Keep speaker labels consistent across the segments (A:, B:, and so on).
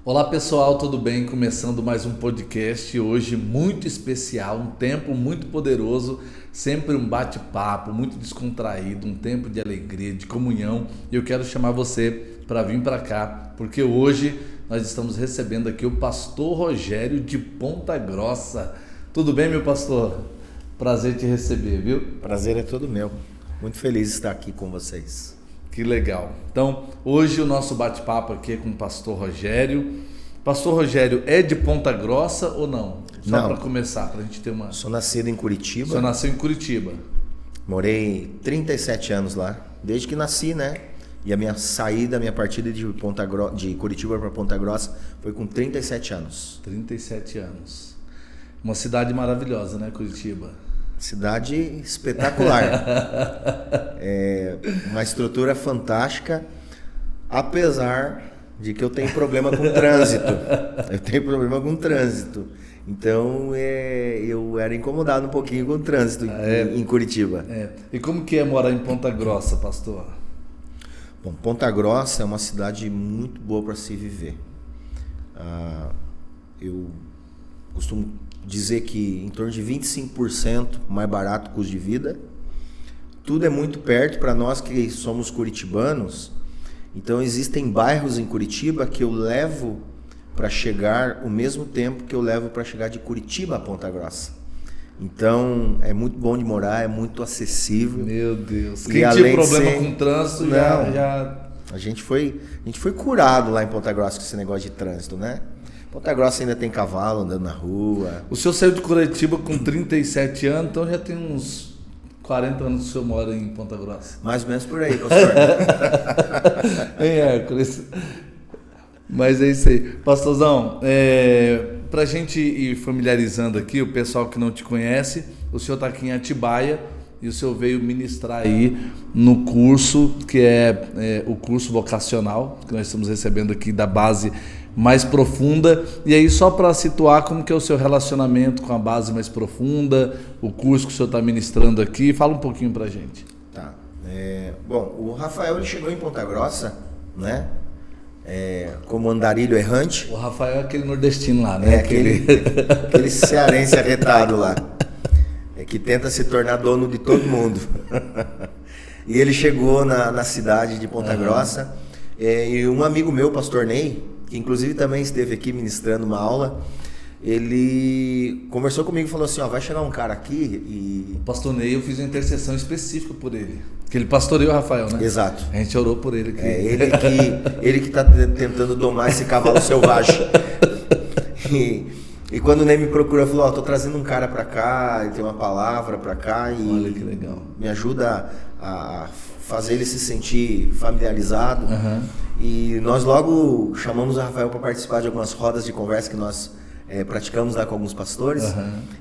A: Olá pessoal, tudo bem? Começando mais um podcast hoje muito especial, um tempo muito poderoso, sempre um bate-papo muito descontraído, um tempo de alegria, de comunhão. E eu quero chamar você para vir para cá, porque hoje nós estamos recebendo aqui o pastor Rogério de Ponta Grossa. Tudo bem, meu pastor? Prazer te receber, viu?
B: Prazer é todo meu. Muito feliz de estar aqui com vocês.
A: Que legal. Então, hoje o nosso bate-papo aqui é com o pastor Rogério. Pastor Rogério é de Ponta Grossa ou não? Só para começar, para a gente ter uma...
B: Sou nascido em Curitiba.
A: Você nasceu em Curitiba.
B: Morei 37 anos lá, desde que nasci, né? E a minha saída, a minha partida de Curitiba para Ponta Grossa foi com 37 anos.
A: 37 anos. Uma cidade maravilhosa, né, Curitiba?
B: Cidade espetacular. É uma estrutura fantástica, apesar de que eu tenho problema com trânsito. Então eu era incomodado um pouquinho com o trânsito em Curitiba.
A: E como que é morar em Ponta Grossa, pastor?
B: Bom, Ponta Grossa é uma cidade muito boa para se viver. Eu costumo dizer que em torno de 25% mais barato o custo de vida. Tudo é muito perto para nós que somos curitibanos. Então existem bairros em Curitiba que eu levo para chegar o mesmo tempo que eu levo para chegar de Curitiba a Ponta Grossa. Então é muito bom de morar, é muito acessível.
A: Meu Deus. Quem tinha problema com trânsito já...
B: A gente foi curado lá em Ponta Grossa com esse negócio de trânsito, né? Ponta Grossa ainda tem cavalo andando na rua.
A: O senhor saiu de Curitiba com 37 anos, então já tem uns 40 anos que o senhor mora em Ponta Grossa.
B: Mais ou menos por aí, pastor.
A: Em Hércules. Mas é isso aí. Pastorzão, pra gente ir familiarizando aqui, o pessoal que não te conhece, o senhor está aqui em Atibaia e o senhor veio ministrar aí no curso, que é o curso vocacional, que nós estamos recebendo aqui da base mais profunda. E aí, só para situar como que é o seu relacionamento com a base mais profunda, o curso que o senhor está ministrando aqui, fala um pouquinho para a gente.
B: Tá. Bom, o Rafael ele chegou em Ponta Grossa, né? Como andarilho errante.
A: O Rafael é aquele nordestino lá, né?
B: Aquele cearense arretado lá, que tenta se tornar dono de todo mundo. E ele chegou na cidade de Ponta Grossa, e um amigo meu, pastor Ney, que inclusive também esteve aqui ministrando uma aula, ele conversou comigo e falou assim, vai chegar um cara aqui e...
A: O pastor Ney, eu fiz uma intercessão específica por ele. Que ele pastoreou o Rafael, né?
B: Exato.
A: A gente orou por ele aqui.
B: Ele que está tentando domar esse cavalo selvagem. E quando o Ney me procurou, falou, tô trazendo um cara para cá, ele tem uma palavra para cá e...
A: Olha que legal.
B: Me ajuda a fazer ele se sentir familiarizado. E nós logo chamamos o Rafael para participar de algumas rodas de conversa que nós praticamos lá com alguns pastores.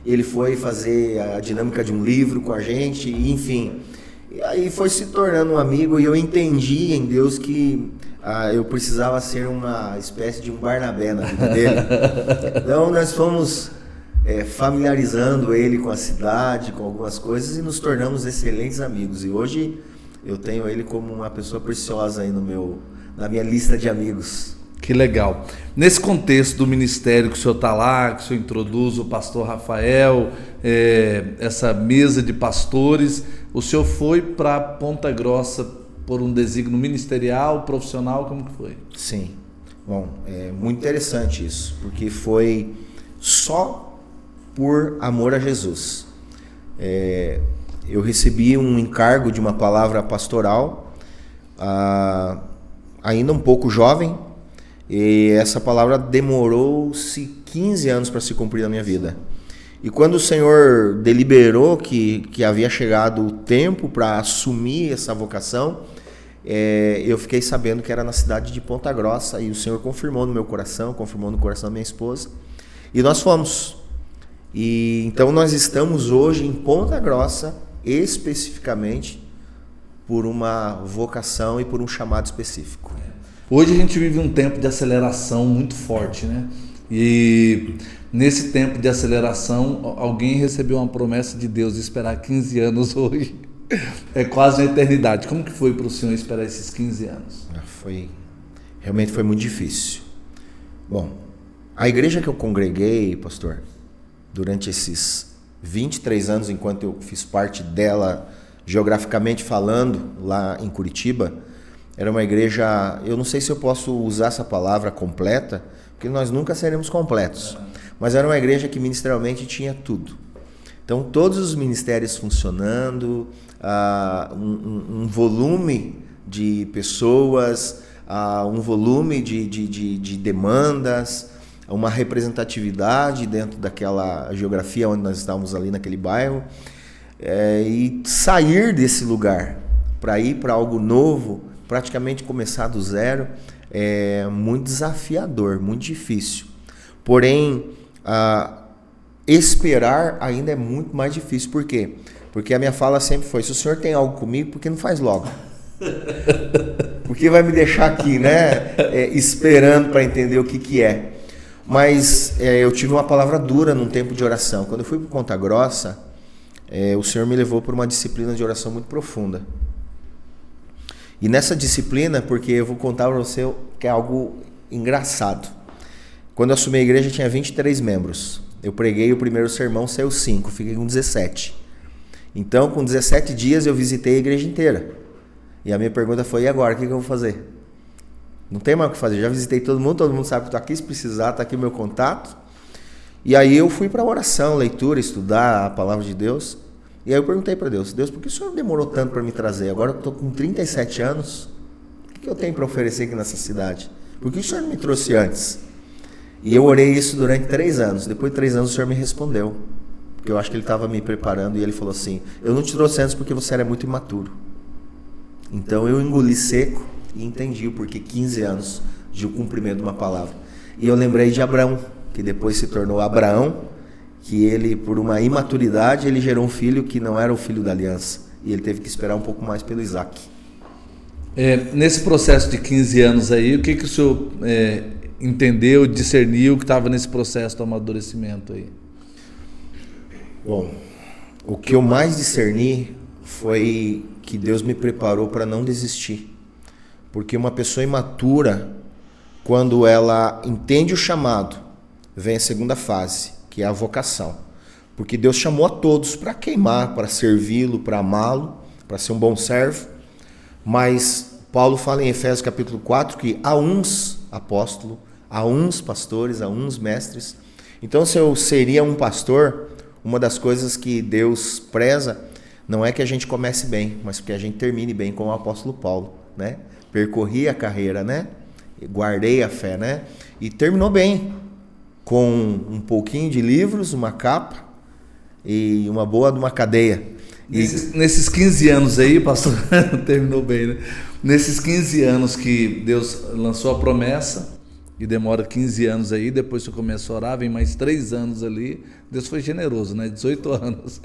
B: Ele foi fazer a dinâmica de um livro com a gente, e, enfim. E aí foi se tornando um amigo, e eu entendi em Deus que eu precisava ser uma espécie de um Barnabé na vida dele. Então nós fomos familiarizando ele com a cidade, com algumas coisas, e nos tornamos excelentes amigos. E hoje eu tenho ele como uma pessoa preciosa aí na minha lista de amigos.
A: Que legal. Nesse contexto do ministério que o senhor está lá, que o senhor introduz o pastor Rafael, essa mesa de pastores, o senhor foi para Ponta Grossa por um desígnio ministerial, profissional, como que foi?
B: Sim. Bom, é muito interessante isso, porque foi só por amor a Jesus. Eu recebi um encargo de uma palavra pastoral, ainda um pouco jovem, e essa palavra demorou-se 15 anos para se cumprir na minha vida. E quando o Senhor deliberou que havia chegado o tempo para assumir essa vocação, eu fiquei sabendo que era na cidade de Ponta Grossa, e o Senhor confirmou no meu coração, confirmou no coração da minha esposa, e nós fomos. E então nós estamos hoje em Ponta Grossa, especificamente por uma vocação e por um chamado específico.
A: Hoje a gente vive um tempo de aceleração muito forte, né? E nesse tempo de aceleração, alguém recebeu uma promessa de Deus de esperar 15 anos hoje. É quase uma eternidade. Como que foi para o senhor esperar esses 15 anos?
B: Realmente foi muito difícil. Bom, a igreja que eu congreguei, pastor, durante esses 23 anos, enquanto eu fiz parte dela, geograficamente falando, lá em Curitiba, era uma igreja, eu não sei se eu posso usar essa palavra completa, porque nós nunca seremos completos, mas era uma igreja que ministerialmente tinha tudo. Então, todos os ministérios funcionando, um volume de pessoas, um volume de demandas, uma representatividade dentro daquela geografia onde nós estávamos ali naquele bairro, e sair desse lugar para ir para algo novo, praticamente começar do zero, é muito desafiador, muito difícil. Porém, esperar ainda é muito mais difícil. Por quê? Porque a minha fala sempre foi: se o senhor tem algo comigo, por que não faz logo? Porque vai me deixar aqui, né? Esperando para entender o que é. Mas eu tive uma palavra dura num tempo de oração. Quando eu fui para Ponta Grossa, o Senhor me levou para uma disciplina de oração muito profunda. E nessa disciplina, porque eu vou contar para você que é algo engraçado. Quando eu assumi a igreja, tinha 23 membros. Eu preguei o primeiro sermão, saiu 5, fiquei com 17. Então, com 17 dias, eu visitei a igreja inteira. E a minha pergunta foi: e agora? O que eu vou fazer? Não tem mais o que fazer. Já visitei todo mundo sabe que estou aqui. Se precisar, está aqui o meu contato. E aí eu fui para a oração, leitura, estudar a palavra de Deus. E aí eu perguntei para Deus: Deus, por que o Senhor demorou tanto para me trazer? Agora eu estou com 37 anos. O que eu tenho para oferecer aqui nessa cidade? Por que o Senhor não me trouxe antes? E eu orei isso durante 3 anos. Depois de 3 anos o Senhor me respondeu. Porque eu acho que Ele estava me preparando. E Ele falou assim: eu não te trouxe antes porque você era muito imaturo. Então eu engoli seco e entendi o porquê 15 anos de o cumprimento de uma palavra. E eu lembrei de Abraão, que depois se tornou Abraão, que ele, por uma imaturidade, ele gerou um filho que não era o filho da aliança. E ele teve que esperar um pouco mais pelo Isaac.
A: Nesse processo de 15 anos aí, o que o senhor entendeu, discerniu que estava nesse processo do amadurecimento aí?
B: Bom, o que eu mais discerni foi que Deus me preparou para não desistir. Porque uma pessoa imatura, quando ela entende o chamado, vem a segunda fase, que é a vocação. Porque Deus chamou a todos para queimar, para servi-lo, para amá-lo, para ser um bom servo. Mas Paulo fala em Efésios capítulo 4 que há uns apóstolos, há uns pastores, há uns mestres. Então, se eu seria um pastor, uma das coisas que Deus preza não é que a gente comece bem, mas que a gente termine bem, como o apóstolo Paulo, né? Percorri a carreira, né? Guardei a fé, né? E terminou bem, com um pouquinho de livros, uma capa e uma cadeia.
A: Nesses 15 anos aí, pastor, terminou bem, né? Nesses 15 anos que Deus lançou a promessa, e demora 15 anos aí, depois você começa a orar, vem mais 3 anos ali, Deus foi generoso, né? 18 anos.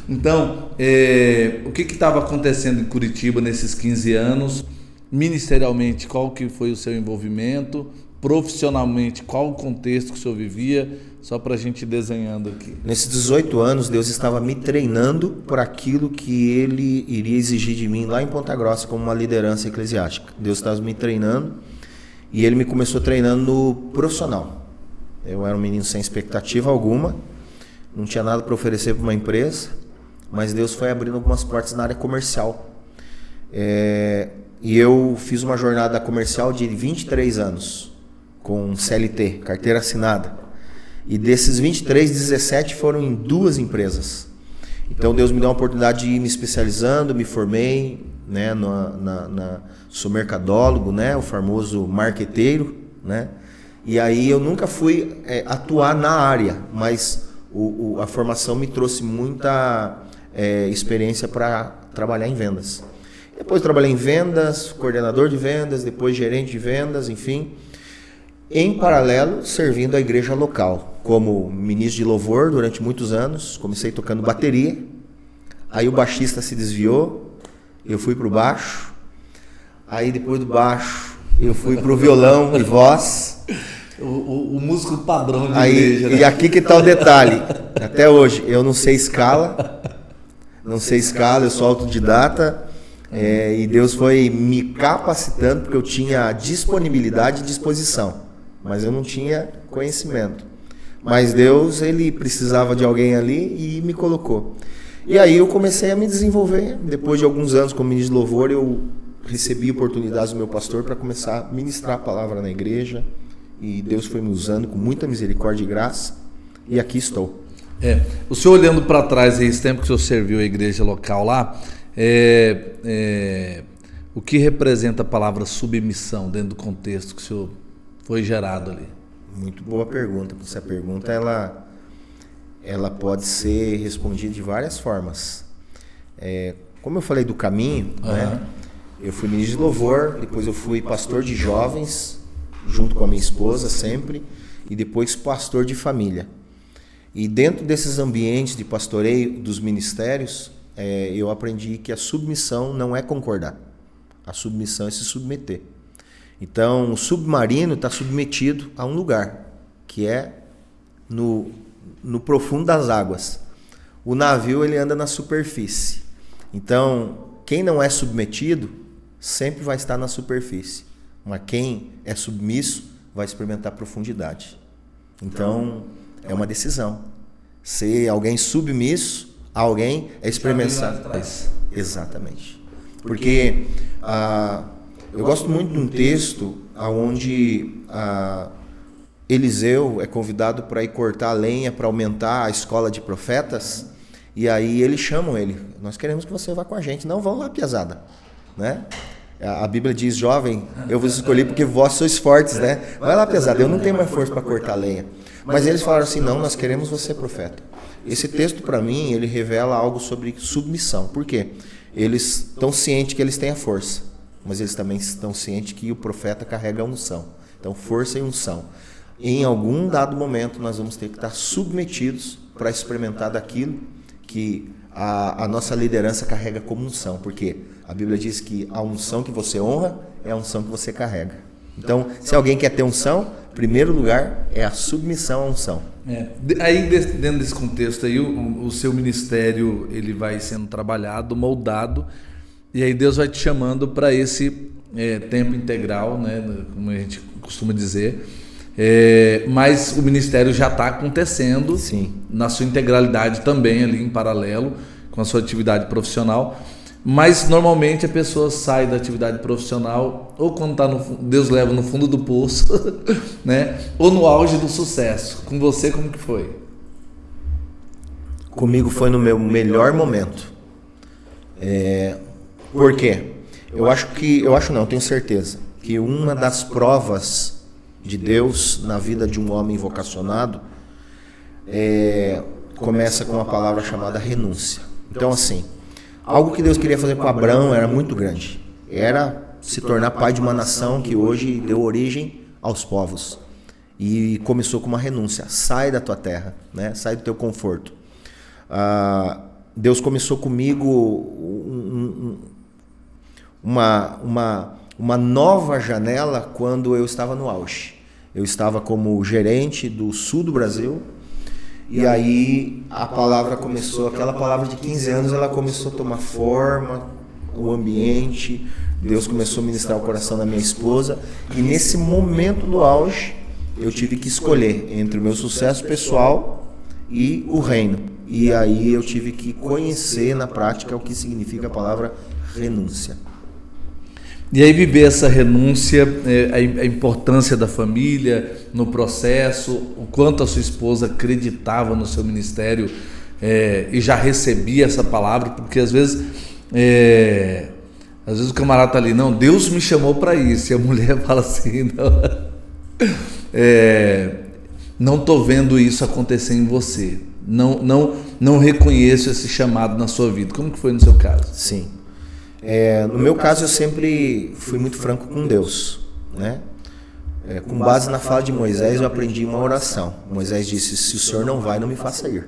A: Então, o que estava acontecendo em Curitiba nesses 15 anos? Ministerialmente, qual que foi o seu envolvimento? Profissionalmente, qual o contexto que o senhor vivia? Só para a gente ir desenhando aqui.
B: Nesses 18 anos, Deus estava me treinando por aquilo que Ele iria exigir de mim lá em Ponta Grossa como uma liderança eclesiástica. Deus estava me treinando e Ele me começou treinando no profissional. Eu era um menino sem expectativa alguma, não tinha nada para oferecer para uma empresa, mas Deus foi abrindo algumas portas na área comercial. E eu fiz uma jornada comercial de 23 anos, com CLT, carteira assinada. E desses 23, 17 foram em 2 empresas. Então Deus me deu a oportunidade de ir me especializando, me formei, né, sou mercadólogo, né, o famoso marqueteiro, né? E aí eu nunca fui atuar na área, mas a formação me trouxe muita experiência para trabalhar em vendas. Depois trabalhei em vendas, coordenador de vendas, depois gerente de vendas, enfim. Em paralelo, servindo a igreja local, como ministro de louvor durante muitos anos. Comecei tocando bateria, aí o baixista se desviou, eu fui para o baixo, aí depois do baixo eu fui para o violão e voz.
A: O músico padrão de
B: igreja, né? E aqui que está o detalhe, até hoje eu não sei escala, eu sou autodidata. E Deus foi me capacitando porque eu tinha disponibilidade e disposição. mas eu não tinha conhecimento. Mas Deus, ele precisava de alguém ali e me colocou. E aí eu comecei a me desenvolver. Depois de alguns anos como ministro de louvor, eu recebi oportunidades do meu pastor para começar a ministrar a palavra na igreja. E Deus foi me usando com muita misericórdia e graça. E aqui estou.
A: O senhor olhando para trás, esse tempo que o senhor serviu a igreja local lá, o que representa a palavra submissão dentro do contexto que o senhor foi gerado ali?
B: Muito boa pergunta. Essa pergunta ela pode ser respondida de várias formas. Como eu falei do caminho, né? Eu fui ministro de louvor, depois eu fui pastor de jovens, junto com a minha esposa sempre, e depois pastor de família. E dentro desses ambientes de pastoreio dos ministérios, eu aprendi que a submissão não é concordar. A submissão é se submeter. Então, o submarino está submetido a um lugar, que é no profundo das águas. O navio, ele anda na superfície. Então, quem não é submetido sempre vai estar na superfície. Mas quem é submisso vai experimentar profundidade. Então, é uma decisão. Ser alguém submisso a alguém é experimentar. Exatamente. Porque eu gosto muito de um texto onde Eliseu é convidado para ir cortar a lenha para aumentar a escola de profetas. E aí eles chamam ele. Nós queremos que você vá com a gente. Não, vão lá, piazada. Né? A Bíblia diz, jovem, eu vos escolhi porque vós sois fortes, né? Vai lá, piazada, eu não tenho mais força para cortar a lenha. Mas eles falaram assim, não, nós queremos você profeta. Esse texto, para mim, ele revela algo sobre submissão. Por quê? Eles estão cientes que eles têm a força, mas eles também estão cientes que o profeta carrega a unção. Então, força e unção. Em algum dado momento, nós vamos ter que estar submetidos para experimentar daquilo que a nossa liderança carrega como unção. Porque a Bíblia diz que a unção que você honra é a unção que você carrega. Então, se alguém quer ter unção, em primeiro lugar é a submissão à unção.
A: Aí, dentro desse contexto aí, o seu ministério ele vai sendo trabalhado, moldado, e aí Deus vai te chamando para esse tempo integral, né, como a gente costuma dizer. Mas o ministério já está acontecendo.
B: Sim.
A: Na sua integralidade também ali em paralelo com a sua atividade profissional. Mas normalmente a pessoa sai da atividade profissional ou quando tá Deus leva no fundo do poço, né? Ou no auge do sucesso. Com você, como que foi?
B: Comigo foi no meu melhor momento. Por quê? Eu tenho certeza que uma das provas de Deus na vida de um homem vocacionado começa com uma palavra chamada renúncia. Então, assim, algo que Deus queria fazer com Abraão era muito grande. Era se tornar pai de uma nação que hoje deu origem aos povos. E começou com uma renúncia. Sai da tua terra, né? Sai do teu conforto. Deus começou comigo uma nova janela quando eu estava no auge. Eu estava como gerente do sul do Brasil. E aí a palavra começou, aquela palavra de 15 anos, ela começou a tomar forma, o ambiente. Deus começou a ministrar o coração da minha esposa. E nesse momento do auge, eu tive que escolher entre o meu sucesso pessoal e o reino. E aí eu tive que conhecer na prática o que significa a palavra renúncia.
A: E aí viver essa renúncia, a importância da família no processo, o quanto a sua esposa acreditava no seu ministério e já recebia essa palavra, porque às vezes o camarada está ali, não, Deus me chamou para isso, e a mulher fala assim, não estou vendo isso acontecer em você, não reconheço esse chamado na sua vida. Como que foi no seu caso?
B: Sim. No meu caso, eu sempre fui muito franco com Deus, né? Com base na fala de Moisés, eu aprendi uma oração. Moisés disse, se o Senhor não vai, não me faça ir.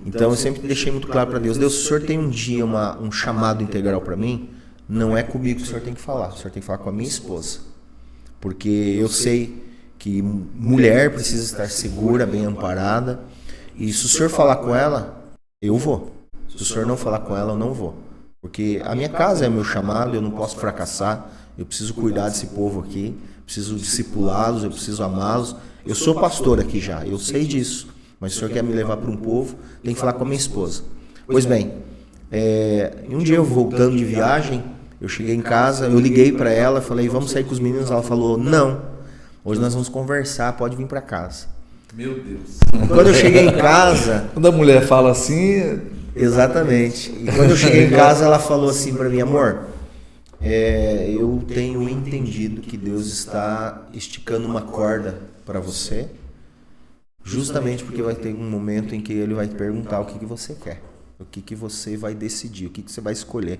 B: Então, eu sempre deixei muito claro para Deus, se o Senhor tem um dia um chamado integral para mim, não é comigo que o Senhor tem que falar, o Senhor tem que falar com a minha esposa. Porque eu sei que mulher precisa estar segura, bem amparada, e se o Senhor falar com ela, eu vou. Se o Senhor não falar com ela, eu não vou. Porque a minha casa é meu chamado, eu não posso fracassar, eu preciso cuidar desse povo aqui, preciso discipulá-los, eu preciso amá-los. Eu sou pastor aqui já, eu sei disso, mas o Senhor quer me levar para um povo, tem que falar com a minha esposa. Pois bem, um dia eu voltando de viagem, eu cheguei em casa, eu liguei para ela, falei, vamos sair com os meninos? Ela falou, não, hoje nós vamos conversar, pode vir para casa.
A: Meu Deus.
B: Quando eu cheguei em casa...
A: Quando a mulher fala assim...
B: Exatamente. E quando eu cheguei em casa, ela falou assim para mim, amor, eu tenho entendido que Deus está esticando uma corda para você, justamente porque vai ter um momento em que Ele vai te perguntar o que você quer, o que você vai decidir, o que você vai escolher.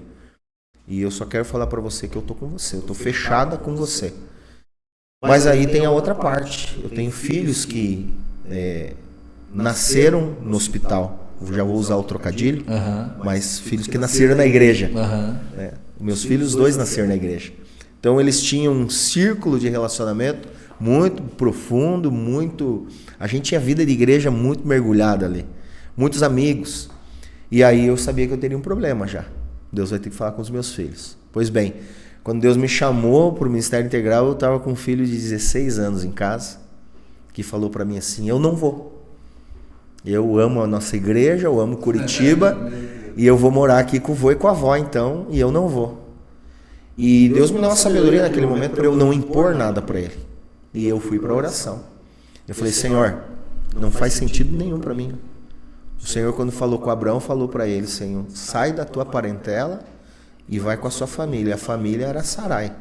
B: E eu só quero falar para você que eu tô com você, eu tô fechada com você. Mas aí tem a outra parte. Eu tenho filhos que nasceram no hospital. Eu já vou usar o trocadilho, mas filhos que nasceram na igreja. Meus filhos, 2 nasceram na igreja. Então eles tinham um círculo de relacionamento muito profundo, a gente tinha vida de igreja muito mergulhada ali. Muitos amigos. E aí eu sabia que eu teria um problema já. Deus vai ter que falar com os meus filhos. Pois bem, quando Deus me chamou para o Ministério Integral, eu estava com um filho de 16 anos em casa, que falou para mim assim, eu não vou. Eu amo a nossa igreja, eu amo Curitiba, e eu vou morar aqui com o vô e com a avó, então, e eu não vou. E Deus me deu uma sabedoria naquele momento para eu não impor nada para ele. E eu fui para a oração. Eu falei, Senhor, não faz sentido nenhum para mim. O Senhor, quando falou com Abraão, falou para ele, Senhor, sai da tua parentela e vai com a sua família. A família era Sarai.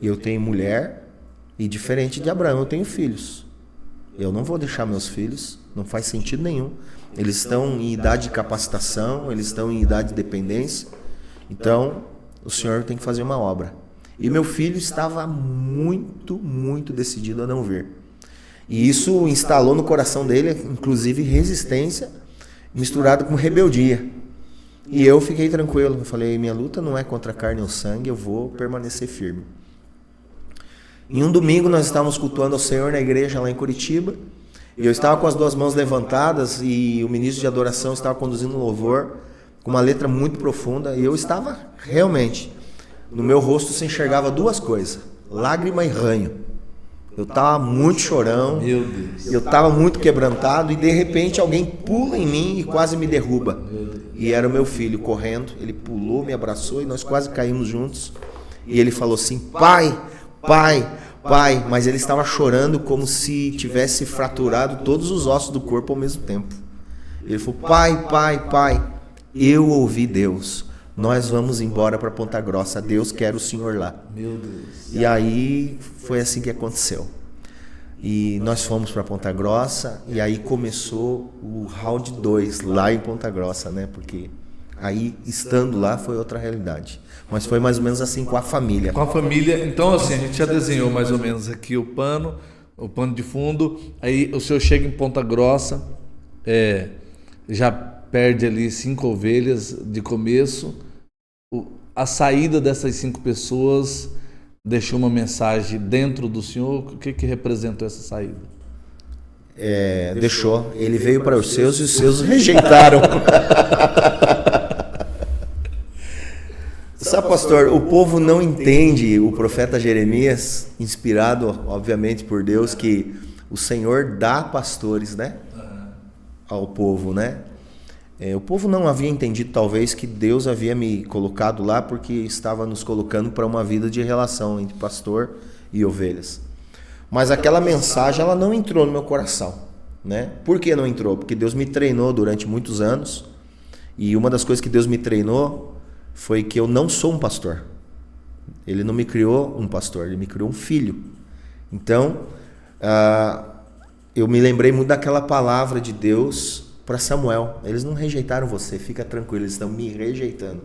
B: Eu tenho mulher e, diferente de Abraão, eu tenho filhos. Eu não vou deixar meus filhos, não faz sentido nenhum. Eles estão em idade de capacitação, eles estão em idade de dependência. Então, o Senhor tem que fazer uma obra. E meu filho estava muito, muito decidido a não vir. E isso instalou no coração dele, inclusive, resistência misturado com rebeldia. E eu fiquei tranquilo. Eu falei, minha luta não é contra a carne ou sangue, eu vou permanecer firme. Em um domingo nós estávamos cultuando ao Senhor na igreja lá em Curitiba. Eu estava com as 2 mãos levantadas e o ministro de adoração estava conduzindo um louvor com uma letra muito profunda. E eu estava realmente, no meu rosto se enxergava 2 coisas, lágrima e ranho. Eu estava muito chorão, eu estava muito quebrantado e de repente alguém pula em mim e quase me derruba. E era o meu filho correndo, ele pulou, me abraçou e nós quase caímos juntos. E ele falou assim, pai, pai, pai, mas ele estava chorando como se tivesse fraturado todos os ossos do corpo ao mesmo tempo. Ele falou, pai, pai, pai, eu ouvi Deus. Nós vamos embora para Ponta Grossa, Deus quer o senhor lá.
A: Meu Deus.
B: E aí foi assim que aconteceu. E nós fomos para Ponta Grossa e aí começou o round 2 lá em Ponta Grossa, né? Porque aí, estando lá, foi outra realidade. Mas foi mais ou menos assim com a família.
A: Com a família, então assim, a gente já desenhou mais ou menos aqui o pano de fundo. Aí o senhor chega em Ponta Grossa, já perde ali 5 ovelhas de começo. A saída dessas 5 pessoas deixou uma mensagem dentro do senhor. O que representou essa saída?
B: Deixou. Ele veio para os seus e os seus rejeitaram. Sabe, pastor, o povo não entende o profeta Jeremias, inspirado, obviamente, por Deus, que o Senhor dá pastores, né, ao povo, né? O povo não havia entendido, talvez, que Deus havia me colocado lá porque estava nos colocando para uma vida de relação entre pastor e ovelhas. Mas aquela mensagem, ela não entrou no meu coração, né? Por que não entrou? Porque Deus me treinou durante muitos anos e uma das coisas que Deus me treinou foi que eu não sou um pastor. Ele não me criou um pastor, ele me criou um filho. Então, eu me lembrei muito daquela palavra de Deus para Samuel. Eles não rejeitaram você, fica tranquilo, eles estão me rejeitando.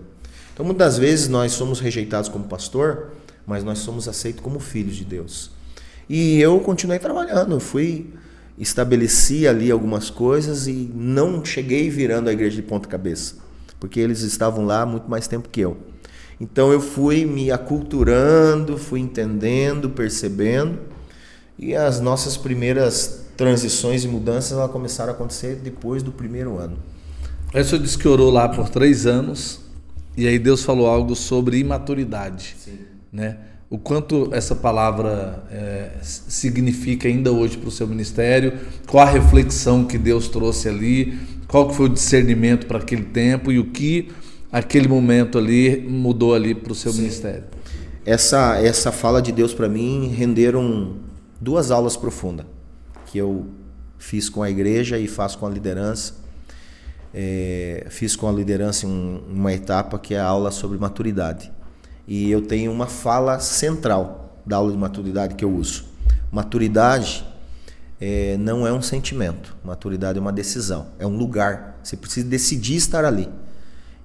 B: Então, muitas vezes nós somos rejeitados como pastor, mas nós somos aceitos como filhos de Deus. E eu continuei trabalhando, estabeleci ali algumas coisas e não cheguei virando a igreja de ponta cabeça, porque eles estavam lá há muito mais tempo que eu. Então eu fui me aculturando, fui entendendo, percebendo, e as nossas primeiras transições e mudanças elas começaram a acontecer depois do 1º ano.
A: Aí o senhor disse que orou lá por 3 anos, e aí Deus falou algo sobre imaturidade.
B: Sim.
A: Né? o quanto essa palavra significa ainda hoje para o seu ministério, qual a reflexão que Deus trouxe ali, qual que foi o discernimento para aquele tempo e o que aquele momento ali mudou ali para o seu ministério.
B: Essa fala de Deus para mim renderam 2 aulas profundas que eu fiz com a igreja e faço com a liderança. Fiz com a liderança uma etapa que é a aula sobre maturidade. E eu tenho uma fala central da aula de maturidade que eu uso. Maturidade não é um sentimento. Maturidade é uma decisão, é um lugar. Você precisa decidir estar ali.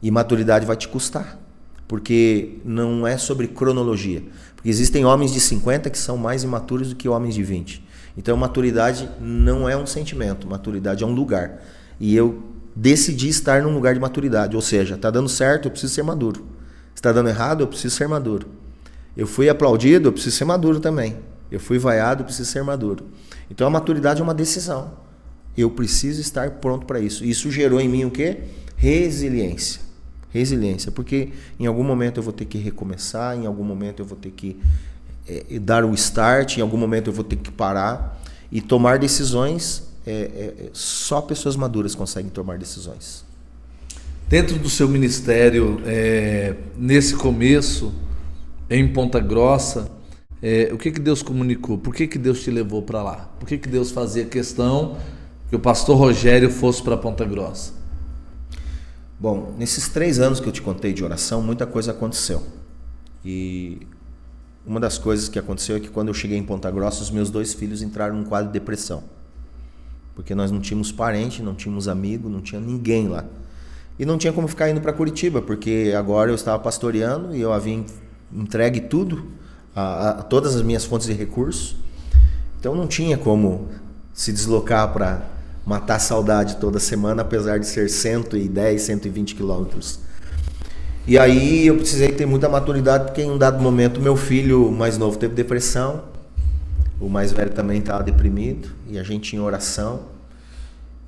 B: E maturidade vai te custar. Porque não é sobre cronologia. Porque existem homens de 50 que são mais imaturos do que homens de 20. Então maturidade não é um sentimento. Maturidade é um lugar. E eu decidi estar num lugar de maturidade. Ou seja, está dando certo, eu preciso ser maduro. Está dando errado, eu preciso ser maduro. Eu fui aplaudido, eu preciso ser maduro também. Eu fui vaiado, eu preciso ser maduro. Então a maturidade é uma decisão. Eu preciso estar pronto para isso. Isso gerou em mim o quê? Resiliência. Resiliência, porque em algum momento eu vou ter que recomeçar, em algum momento eu vou ter que dar o start, em algum momento eu vou ter que parar e tomar decisões. Só pessoas maduras conseguem tomar decisões.
A: Dentro do seu ministério, nesse começo, em Ponta Grossa, o que Deus comunicou? Por que Deus te levou para lá? Por que Deus fazia questão que o pastor Rogério fosse para Ponta Grossa?
B: Bom, nesses 3 anos que eu te contei de oração, muita coisa aconteceu. E uma das coisas que aconteceu é que quando eu cheguei em Ponta Grossa, os meus 2 filhos entraram num quadro de depressão. Porque nós não tínhamos parente, não tínhamos amigo, não tinha ninguém lá. E não tinha como ficar indo para Curitiba, porque agora eu estava pastoreando e eu havia entregue tudo, todas as minhas fontes de recursos. Então não tinha como se deslocar para matar a saudade toda semana, apesar de ser 110, 120 quilômetros. E aí eu precisei ter muita maturidade, porque em um dado momento meu filho mais novo teve depressão, o mais velho também estava deprimido, e a gente tinha oração,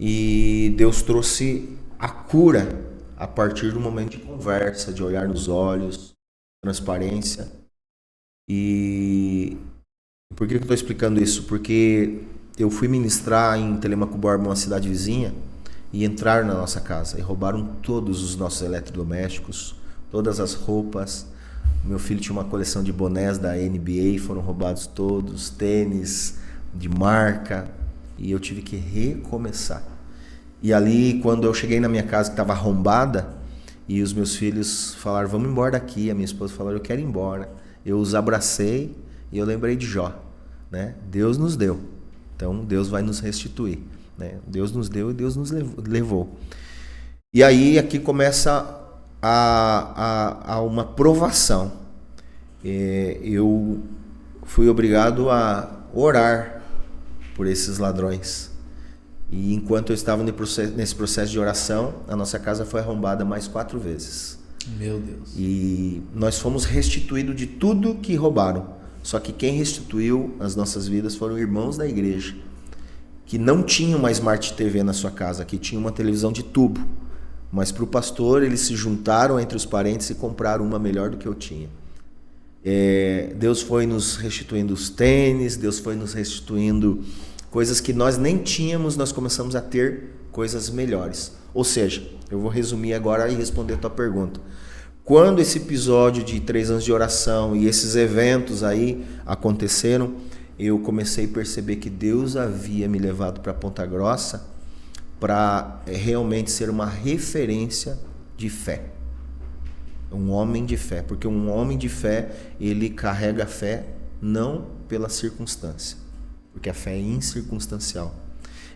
B: e Deus trouxe a cura a partir do momento de conversa, de olhar nos olhos, transparência. E por que eu estou explicando isso? Porque eu fui ministrar em Telemaco Borba, uma cidade vizinha, e entraram na nossa casa e roubaram todos os nossos eletrodomésticos, todas as roupas. Meu filho tinha uma coleção de bonés da NBA, foram roubados todos, tênis de marca, e eu tive que recomeçar. E ali, quando eu cheguei na minha casa que estava arrombada, e os meus filhos falaram, vamos embora daqui, a minha esposa falou, eu quero ir embora. Eu os abracei e eu lembrei de Jó, né? Deus nos deu. Então, Deus vai nos restituir. Né? Deus nos deu e Deus nos levou. E aí, aqui começa a uma provação. Eu fui obrigado a orar por esses ladrões. E enquanto eu estava nesse processo de oração, a nossa casa foi arrombada mais 4 vezes.
A: Meu Deus.
B: E nós fomos restituídos de tudo que roubaram. Só que quem restituiu as nossas vidas foram irmãos da igreja, que não tinham uma Smart TV na sua casa, que tinham uma televisão de tubo. Mas para o pastor, eles se juntaram entre os parentes e compraram uma melhor do que eu tinha. Deus foi nos restituindo os tênis, Deus foi nos restituindo coisas que nós nem tínhamos, nós começamos a ter coisas melhores. Ou seja, eu vou resumir agora e responder a tua pergunta. Quando esse episódio de 3 anos de oração e esses eventos aí aconteceram, eu comecei a perceber que Deus havia me levado para Ponta Grossa para realmente ser uma referência de fé. Um homem de fé, porque um homem de fé, ele carrega a fé não pela circunstância, porque a fé é incircunstancial.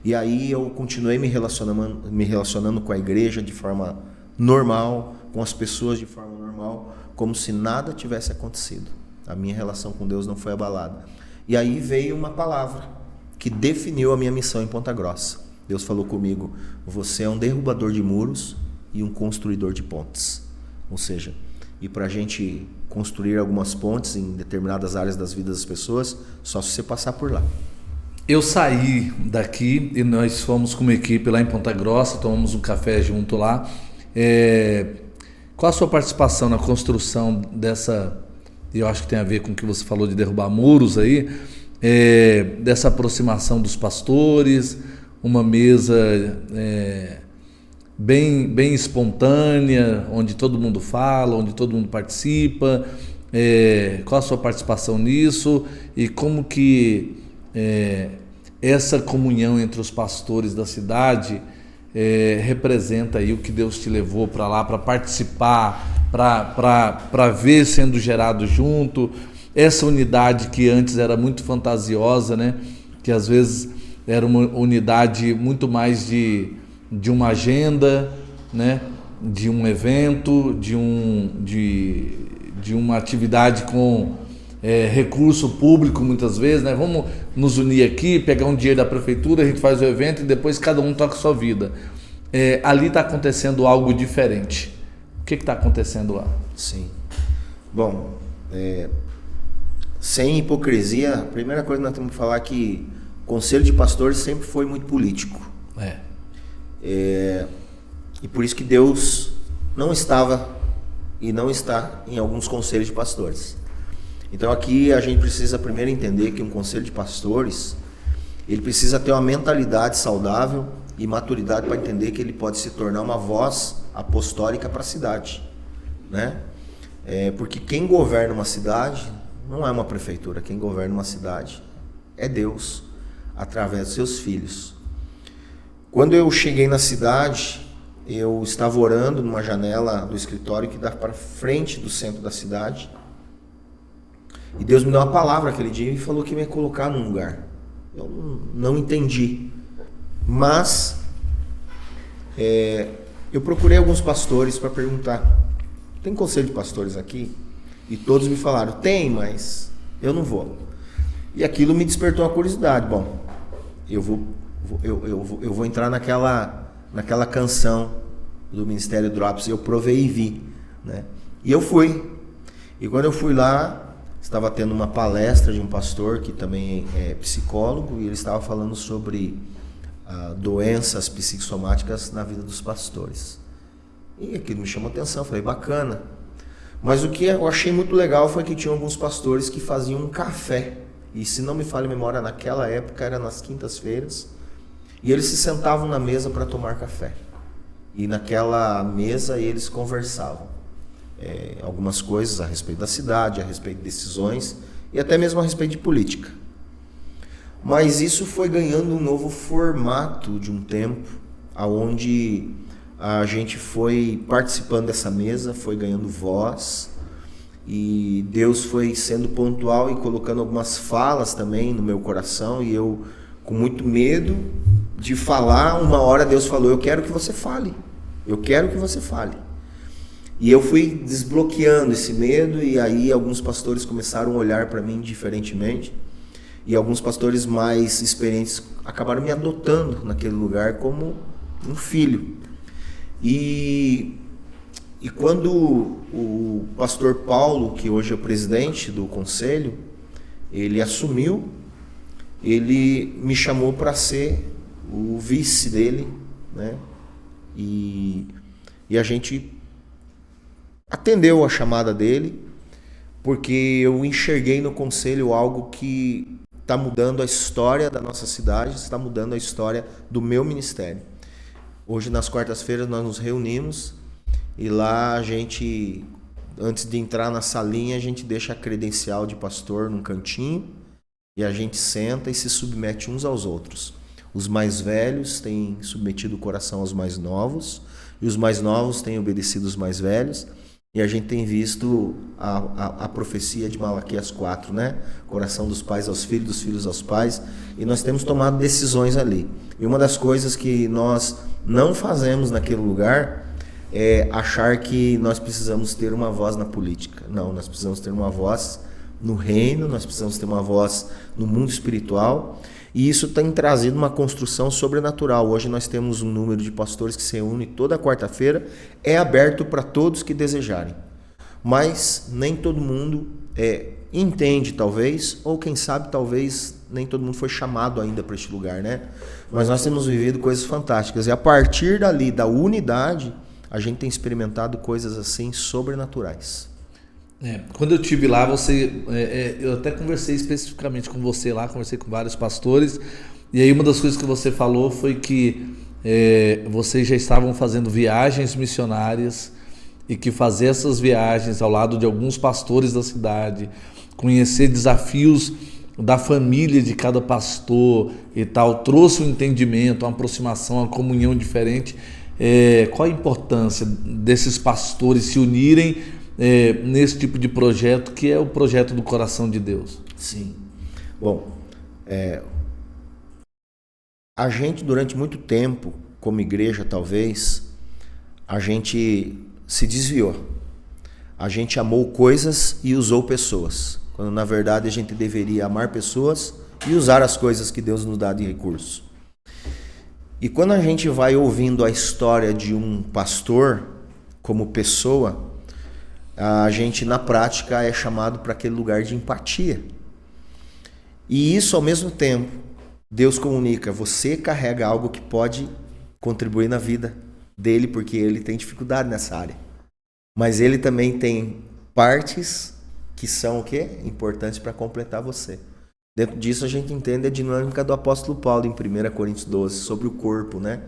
B: E aí eu continuei me relacionando com a igreja de forma normal, com as pessoas de forma normal, como se nada tivesse acontecido. A minha relação com Deus não foi abalada. E aí veio uma palavra que definiu a minha missão em Ponta Grossa. Deus falou comigo, você é um derrubador de muros e um construidor de pontes. Ou seja, e para a gente construir algumas pontes em determinadas áreas das vidas das pessoas, só se você passar por lá.
A: Eu saí daqui e nós fomos com uma equipe lá em Ponta Grossa, tomamos um café junto lá. Qual a sua participação na construção e eu acho que tem a ver com o que você falou de derrubar muros aí, dessa aproximação dos pastores, uma mesa bem espontânea, onde todo mundo fala, onde todo mundo participa. Qual a sua participação nisso e como que essa comunhão entre os pastores da cidade representa aí o que Deus te levou para lá, para participar, para ver sendo gerado junto, essa unidade que antes era muito fantasiosa, né? Que às vezes era uma unidade muito mais de uma agenda, né? De um evento, de uma atividade com recurso público muitas vezes, né? Vamos nos unir aqui, pegar um dinheiro da prefeitura, a gente faz o evento e depois cada um toca a sua vida. Ali está acontecendo algo diferente. O que está acontecendo lá?
B: Sim. Bom, sem hipocrisia, a primeira coisa que nós temos que falar é que o Conselho de Pastores sempre foi muito político. E por isso que Deus não estava e não está em alguns conselhos de pastores. Então aqui a gente precisa primeiro entender que um conselho de pastores, ele precisa ter uma mentalidade saudável e maturidade para entender que ele pode se tornar uma voz apostólica para a cidade, né? Porque quem governa uma cidade não é uma prefeitura, quem governa uma cidade é Deus, através dos seus filhos. Quando eu cheguei na cidade, eu estava orando numa janela do escritório que dá para frente do centro da cidade. E Deus me deu uma palavra aquele dia e falou que me ia colocar num lugar. Eu não entendi. Mas eu procurei alguns pastores para perguntar: tem conselho de pastores aqui? E todos me falaram: tem, mas eu não vou. E aquilo me despertou a curiosidade. Bom, eu vou entrar naquela canção do Ministério Drops, eu provei e vi, né? E eu fui. E quando eu fui lá, estava tendo uma palestra de um pastor que também é psicólogo, e ele estava falando sobre doenças psicossomáticas na vida dos pastores. E aquilo me chamou a atenção, falei, bacana. Mas o que eu achei muito legal foi que tinha alguns pastores que faziam um café. E se não me falha a memória, naquela época era nas quintas-feiras, e eles se sentavam na mesa para tomar café. E naquela mesa eles conversavam algumas coisas a respeito da cidade, a respeito de decisões e até mesmo a respeito de política. Mas isso foi ganhando um novo formato de um tempo, onde a gente foi participando dessa mesa, foi ganhando voz, e Deus foi sendo pontual e colocando algumas falas também no meu coração, e eu, com muito medo de falar, uma hora Deus falou: eu quero que você fale, eu quero que você fale. E eu fui desbloqueando esse medo, e aí alguns pastores começaram a olhar para mim diferentemente, e alguns pastores mais experientes acabaram me adotando naquele lugar como um filho. E quando o pastor Paulo, que hoje é o presidente do conselho, ele assumiu, ele me chamou para ser o vice dele, né? E a gente atendeu a chamada dele, porque eu enxerguei no conselho algo que está mudando a história da nossa cidade, está mudando a história do meu ministério. Hoje, nas quartas-feiras, nós nos reunimos, e lá a gente, antes de entrar na salinha, a gente deixa a credencial de pastor num cantinho, e a gente senta e se submete uns aos outros. Os mais velhos têm submetido o coração aos mais novos, e os mais novos têm obedecido os mais velhos. E a gente tem visto a profecia de Malaquias 4, né? Coração dos pais aos filhos, dos filhos aos pais. E nós temos tomado decisões ali. E uma das coisas que nós não fazemos naquele lugar é achar que nós precisamos ter uma voz na política. Não, nós precisamos ter uma voz no reino, nós precisamos ter uma voz no mundo espiritual. E isso tem trazido uma construção sobrenatural. Hoje nós temos um número de pastores que se reúne toda quarta-feira. É aberto para todos que desejarem. Mas nem todo mundo entende, talvez, ou quem sabe, talvez, nem todo mundo foi chamado ainda para este lugar, né? Mas nós temos vivido coisas fantásticas. E a partir dali, da unidade, a gente tem experimentado coisas assim sobrenaturais.
A: Quando eu estive lá, eu até conversei especificamente com você lá, conversei com vários pastores, e aí uma das coisas que você falou foi que vocês já estavam fazendo viagens missionárias e que fazer essas viagens ao lado de alguns pastores da cidade, conhecer desafios da família de cada pastor e tal, trouxe um entendimento, uma aproximação, uma comunhão diferente. Qual a importância desses pastores se unirem nesse tipo de projeto, que é o projeto do coração de Deus?
B: Sim. Bom, a gente durante muito tempo, como igreja talvez, a gente se desviou. A gente amou coisas e usou pessoas, quando na verdade a gente deveria amar pessoas e usar as coisas que Deus nos dá de recurso. E quando a gente vai ouvindo a história de um pastor como pessoa, a gente na prática é chamado para aquele lugar de empatia. E isso ao mesmo tempo, Deus comunica, você carrega algo que pode contribuir na vida dele, porque ele tem dificuldade nessa área. Mas ele também tem partes que são o quê? Importantes para completar você. Dentro disso a gente entende a dinâmica do apóstolo Paulo em 1 Coríntios 12, sobre o corpo, né?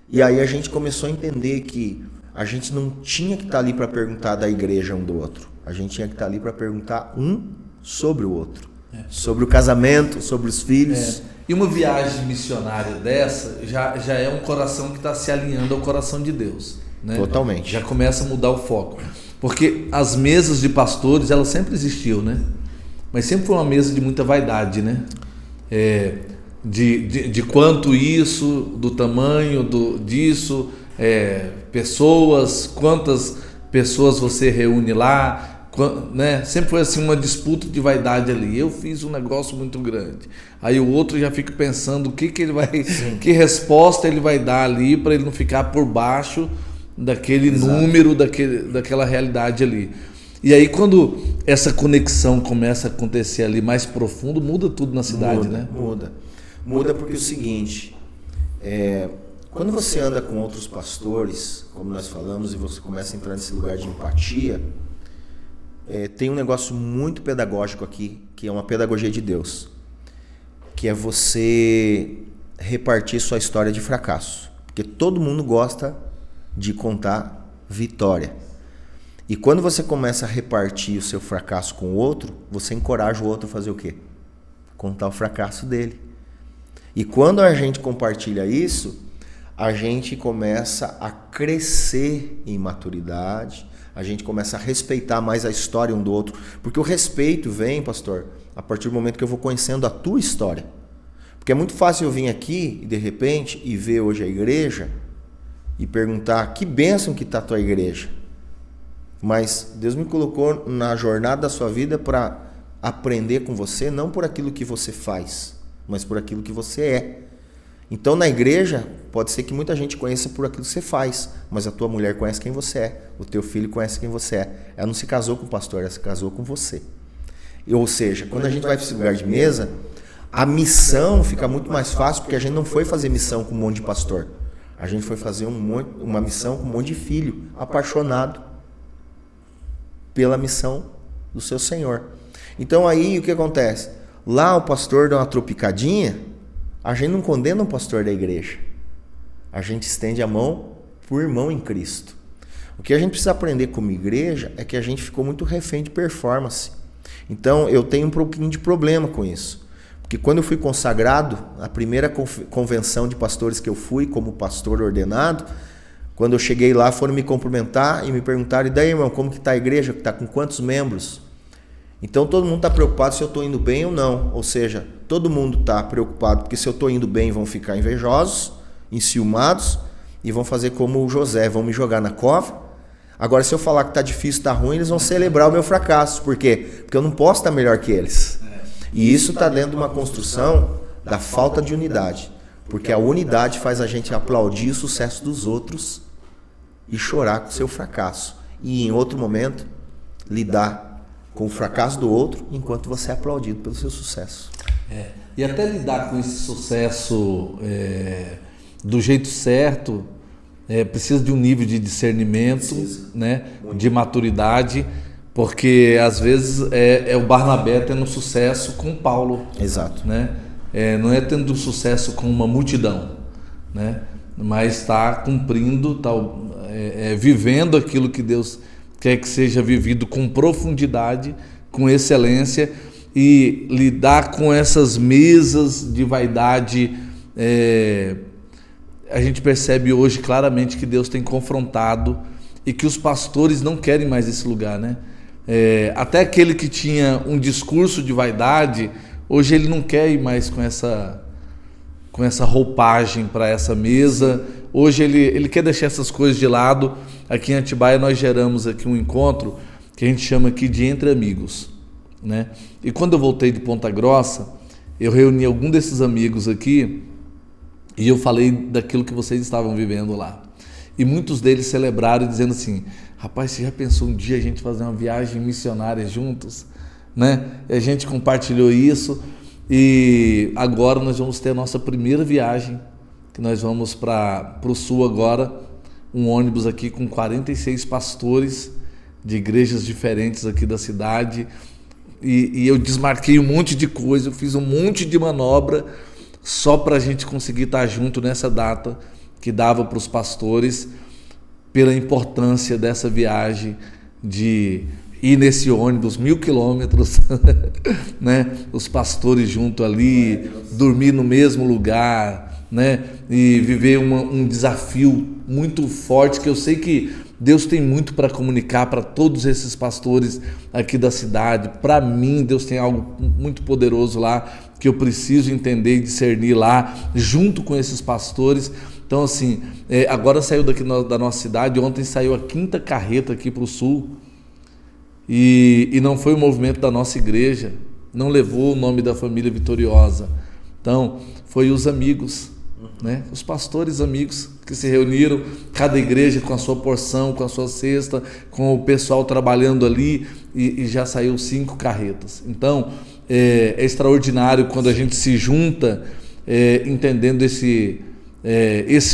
B: E aí a gente começou a entender que a gente não tinha que estar ali para perguntar da igreja um do outro. A gente tinha que estar ali para perguntar um sobre o outro. Sobre o casamento, sobre os filhos.
A: E uma viagem missionária dessa já é um coração que está se alinhando ao coração de Deus, né?
B: Totalmente.
A: Já começa a mudar o foco. Porque as mesas de pastores, elas sempre existiam, né? Mas sempre foi uma mesa de muita vaidade, né? De quanto isso, do tamanho disso, pessoas, quantas pessoas você reúne lá, né? Sempre foi assim uma disputa de vaidade ali. Eu fiz um negócio muito grande. Aí o outro já fica pensando o que ele vai, que resposta ele vai dar ali para ele não ficar por baixo daquele Exato. Número, daquela realidade ali. E aí quando essa conexão começa a acontecer ali mais profundo, muda tudo na cidade, né?
B: Muda porque é o seguinte, quando você anda com outros pastores, como nós falamos, e você começa a entrar nesse lugar de empatia, tem um negócio muito pedagógico aqui, que é uma pedagogia de Deus, que é você repartir sua história de fracasso. Porque todo mundo gosta de contar vitória. E quando você começa a repartir o seu fracasso com o outro, você encoraja o outro a fazer o quê? Contar o fracasso dele. E quando a gente compartilha isso, a gente começa a crescer em maturidade, a gente começa a respeitar mais a história um do outro. Porque o respeito vem, pastor, a partir do momento que eu vou conhecendo a tua história. Porque é muito fácil eu vir aqui, de repente, e ver hoje a igreja e perguntar que bênção que está a tua igreja. Mas Deus me colocou na jornada da sua vida para aprender com você, não por aquilo que você faz, mas por aquilo que você é. Então na igreja pode ser que muita gente conheça por aquilo que você faz, mas a tua mulher conhece quem você é, o teu filho conhece quem você é. Ela não se casou com o pastor, ela se casou com você. Ou seja, quando a gente vai para esse lugar de mesa, a missão fica muito mais fácil, porque a gente não foi fazer missão com um monte de pastor. A gente foi fazer uma missão com um monte de filho apaixonado pela missão do seu Senhor. Então aí o que acontece? Lá o pastor dá uma tropicadinha, a gente não condena o pastor da igreja. A gente estende a mão pro irmão em Cristo. O que a gente precisa aprender como igreja é que a gente ficou muito refém de performance. Então eu tenho um pouquinho de problema com isso. Porque quando eu fui consagrado, a primeira convenção de pastores que eu fui como pastor ordenado, quando eu cheguei lá, foram me cumprimentar e me perguntaram: e daí, irmão, como que está a igreja? Está com quantos membros? Então todo mundo está preocupado se eu estou indo bem ou não. Ou seja, todo mundo está preocupado porque se eu estou indo bem vão ficar invejosos, enciumados e vão fazer como o José, vão me jogar na cova. Agora se eu falar que está difícil, está ruim, eles vão celebrar o meu fracasso. Por quê? Porque eu não posso estar melhor que eles. E isso está dentro de uma construção da falta de unidade. Porque a unidade faz a gente aplaudir o sucesso dos outros e chorar com o seu fracasso. E em outro momento, lidar com o fracasso do outro enquanto você é aplaudido pelo seu sucesso.
A: E até lidar com esse sucesso do jeito certo, precisa de um nível de discernimento, né, de maturidade, Porque às vezes é o Barnabé tendo sucesso com Paulo.
B: Exato.
A: Né? Não é tendo sucesso com uma multidão, né? Mas está cumprindo, vivendo aquilo que Deus quer que seja vivido com profundidade, com excelência, e lidar com essas mesas de vaidade. A gente percebe hoje claramente que Deus tem confrontado e que os pastores não querem mais esse lugar, né? Até aquele que tinha um discurso de vaidade, hoje ele não quer ir mais com essa roupagem para essa mesa. Hoje ele quer deixar essas coisas de lado. Aqui em Atibaia nós geramos aqui um encontro que a gente chama aqui de Entre Amigos, né? E quando eu voltei de Ponta Grossa, eu reuni algum desses amigos aqui e eu falei daquilo que vocês estavam vivendo lá. E muitos deles celebraram dizendo assim: rapaz, você já pensou um dia a gente fazer uma viagem missionária juntos? Né? E a gente compartilhou isso e agora nós vamos ter a nossa primeira viagem, que nós vamos para o sul agora, um ônibus aqui com 46 pastores de igrejas diferentes aqui da cidade, e eu desmarquei um monte de coisa, eu fiz um monte de manobra só para a gente conseguir estar junto nessa data que dava para os pastores, pela importância dessa viagem de ir nesse ônibus 1.000 quilômetros, né? Os pastores junto ali, dormir no mesmo lugar, né? E viver um desafio muito forte, que eu sei que Deus tem muito para comunicar para todos esses pastores aqui da cidade. Para mim, Deus tem algo muito poderoso lá, que eu preciso entender e discernir lá, junto com esses pastores. Então, assim, agora saiu daqui da nossa cidade, ontem saiu a 5ª carreta aqui para o sul, e não foi o movimento da nossa igreja, não levou o nome da família Vitoriosa. Então, foi os amigos, né? Os pastores amigos que se reuniram, cada igreja com a sua porção, com a sua cesta, com o pessoal trabalhando ali, e já saiu 5 carretas. Então, é extraordinário quando a gente se junta, entendendo esse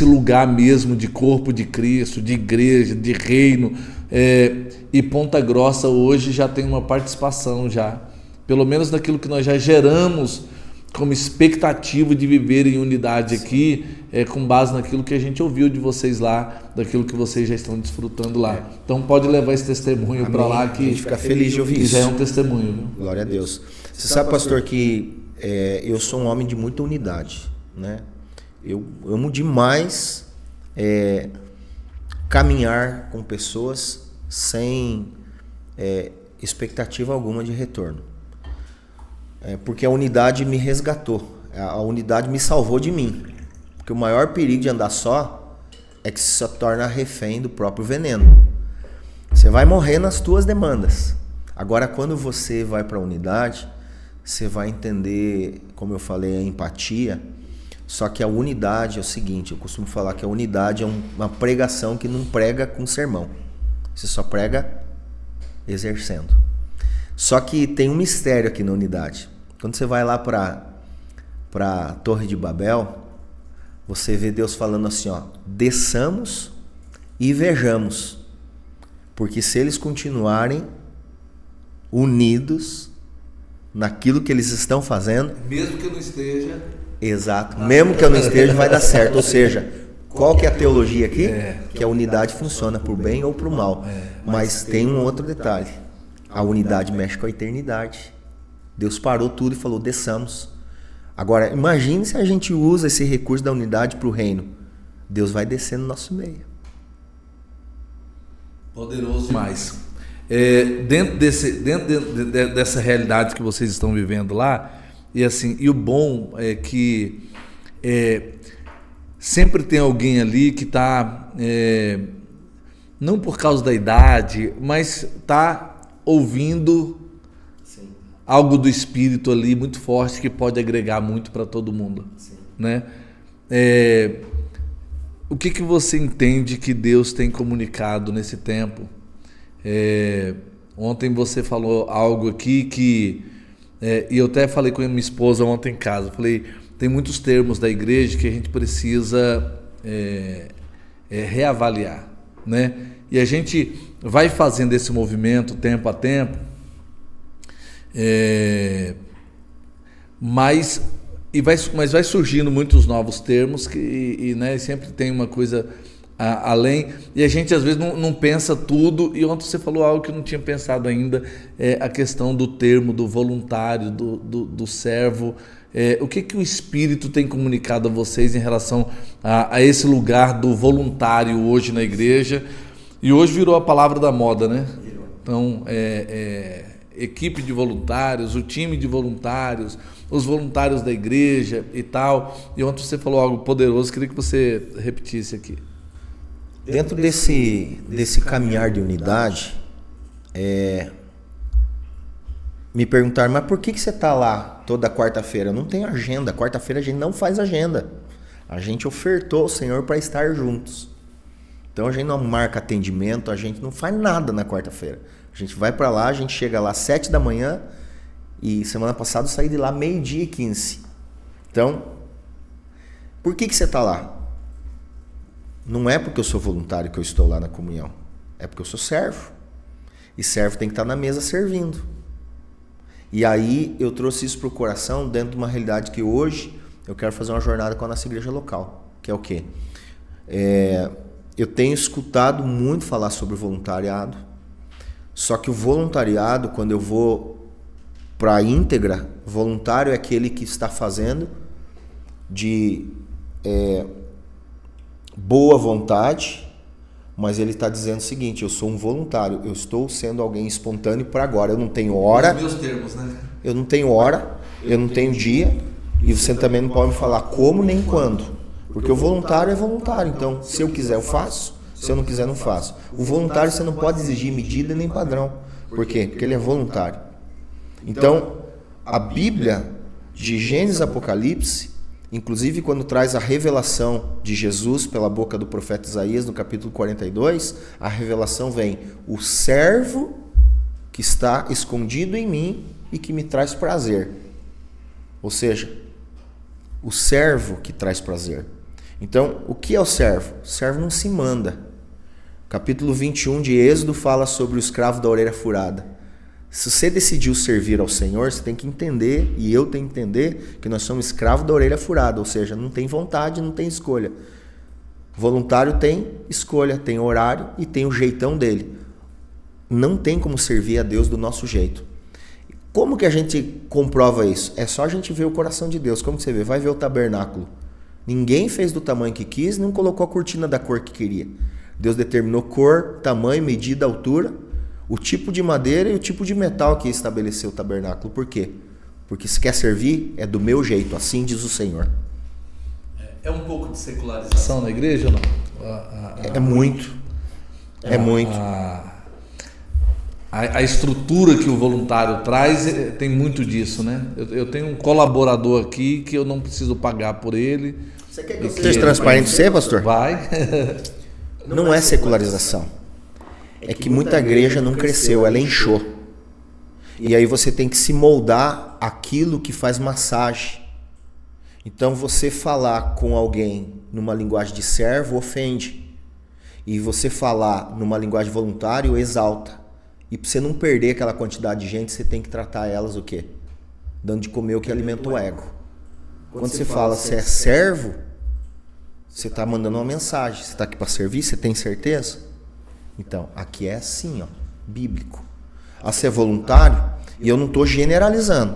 A: lugar mesmo de corpo de Cristo, de igreja, de reino. E Ponta Grossa hoje já tem uma participação, já, pelo menos naquilo que nós já geramos como expectativa de viver em unidade aqui, com base naquilo que a gente ouviu de vocês lá, daquilo que vocês já estão desfrutando lá. Então pode levar esse testemunho para lá, que
B: a gente fica feliz de ouvir isso.
A: Já é um testemunho, viu?
B: Glória a Deus. Você sabe, pastor, que eu sou um homem de muita unidade, né? Eu amo demais caminhar com pessoas sem expectativa alguma de retorno. Porque a unidade me resgatou, a unidade me salvou de mim. Porque o maior perigo de andar só é que se torna refém do próprio veneno. Você vai morrer nas tuas demandas. Agora, quando você vai para a unidade, você vai entender, como eu falei, a empatia. Só que a unidade é o seguinte, eu costumo falar que a unidade é uma pregação que não prega com sermão. Você só prega exercendo. Só que tem um mistério aqui na unidade. Quando você vai lá para a Torre de Babel, você vê Deus falando assim, ó: desçamos e vejamos. Porque se eles continuarem unidos naquilo que eles estão fazendo...
A: Mesmo que eu não esteja...
B: Exato. Mesmo que eu não esteja, vai dar certo. Ou seja, qual que é a teologia aqui? Que a unidade funciona por bem ou por mal. Mas tem um outro detalhe. A unidade mexe com a eternidade. Deus parou tudo e falou: desçamos. Agora, imagine se a gente usa esse recurso da unidade para o reino. Deus vai descer no nosso meio.
A: Poderoso demais. Dentro dessa realidade que vocês estão vivendo lá, e o bom é que sempre tem alguém ali que está, não por causa da idade, mas está ouvindo algo do Espírito ali muito forte, que pode agregar muito para todo mundo. Sim. Né? O que você entende que Deus tem comunicado nesse tempo? Ontem você falou algo aqui que... e eu até falei com a minha esposa ontem em casa. Falei, tem muitos termos da igreja que a gente precisa reavaliar. né? E a gente vai fazendo esse movimento tempo a tempo, mas vai surgindo muitos novos termos né, sempre tem uma coisa além, e a gente às vezes não pensa tudo. E ontem você falou algo que eu não tinha pensado ainda, a questão do termo, do voluntário, do servo. O que o Espírito tem comunicado a vocês em relação a esse lugar do voluntário hoje na igreja? E hoje virou a palavra da moda, né? Então, equipe de voluntários, o time de voluntários, os voluntários da igreja e tal. E ontem você falou algo poderoso, queria que você repetisse aqui.
B: Dentro desse caminhar de unidade, me perguntaram, mas por que você está lá toda quarta-feira? Eu não tenho agenda, quarta-feira a gente não faz agenda. A gente ofertou ao Senhor para estar juntos. Então a gente não marca atendimento, a gente não faz nada na quarta-feira. A gente vai para lá, a gente chega lá às 7 da manhã e semana passada eu saí de lá 12:15. Então, por que você está lá? Não é porque eu sou voluntário que eu estou lá na comunhão. É porque eu sou servo. E servo tem que estar na mesa servindo. E aí eu trouxe isso para o coração dentro de uma realidade que hoje eu quero fazer uma jornada com a nossa igreja local. Que é o quê? Eu tenho escutado muito falar sobre voluntariado. Só que o voluntariado, quando eu vou para a íntegra, voluntário é aquele que está fazendo de boa vontade, mas ele está dizendo o seguinte: eu sou um voluntário, eu estou sendo alguém espontâneo para agora. Eu não tenho hora,
A: meus termos, né?
B: Eu não tenho hora, eu não tenho dia, e você também não pode me falar como nem quando, porque o voluntário é voluntário. Então, se eu quiser eu faço, se eu não quiser não faço. O voluntário você não pode exigir medida nem padrão. Por quê? Porque ele é voluntário. Então, a Bíblia de Gênesis e Apocalipse, inclusive quando traz a revelação de Jesus pela boca do profeta Isaías, no capítulo 42, a revelação vem: o servo que está escondido em mim e que me traz prazer. Ou seja, o servo que traz prazer. Então, o que é o servo? O servo não se manda. Capítulo 21 de Êxodo fala sobre o escravo da orelha furada. Se você decidiu servir ao Senhor, você tem que entender, e eu tenho que entender, que nós somos escravos da orelha furada, ou seja, não tem vontade, não tem escolha. Voluntário tem escolha, tem horário e tem o jeitão dele. Não tem como servir a Deus do nosso jeito. Como que a gente comprova isso? É só a gente ver o coração de Deus. Como que você vê? Vai ver o tabernáculo. Ninguém fez do tamanho que quis, não colocou a cortina da cor que queria. Deus determinou cor, tamanho, medida, altura, o tipo de madeira e o tipo de metal que estabeleceu o tabernáculo. Por quê? Porque se quer servir, é do meu jeito, assim diz o Senhor.
A: É um pouco de secularização na igreja ou não?
B: É muito. É muito.
A: A estrutura que o voluntário traz tem muito disso, né? Eu tenho um colaborador aqui que eu não preciso pagar por ele.
B: Você quer que eu seja transparente você, pastor?
A: Vai.
B: Não é secularização. É que muita igreja não cresceu, ela inchou. E aí você tem que se moldar aquilo que faz massagem. Então você falar com alguém numa linguagem de servo ofende. E você falar numa linguagem voluntário exalta. E para você não perder aquela quantidade de gente, você tem que tratar elas o quê? Dando de comer o que alimenta o ego. Quando você fala você é servo, você está mandando uma mensagem. Você está aqui para servir, você tem certeza? Então, aqui é assim, ó, bíblico. A ser voluntário, e eu não estou generalizando.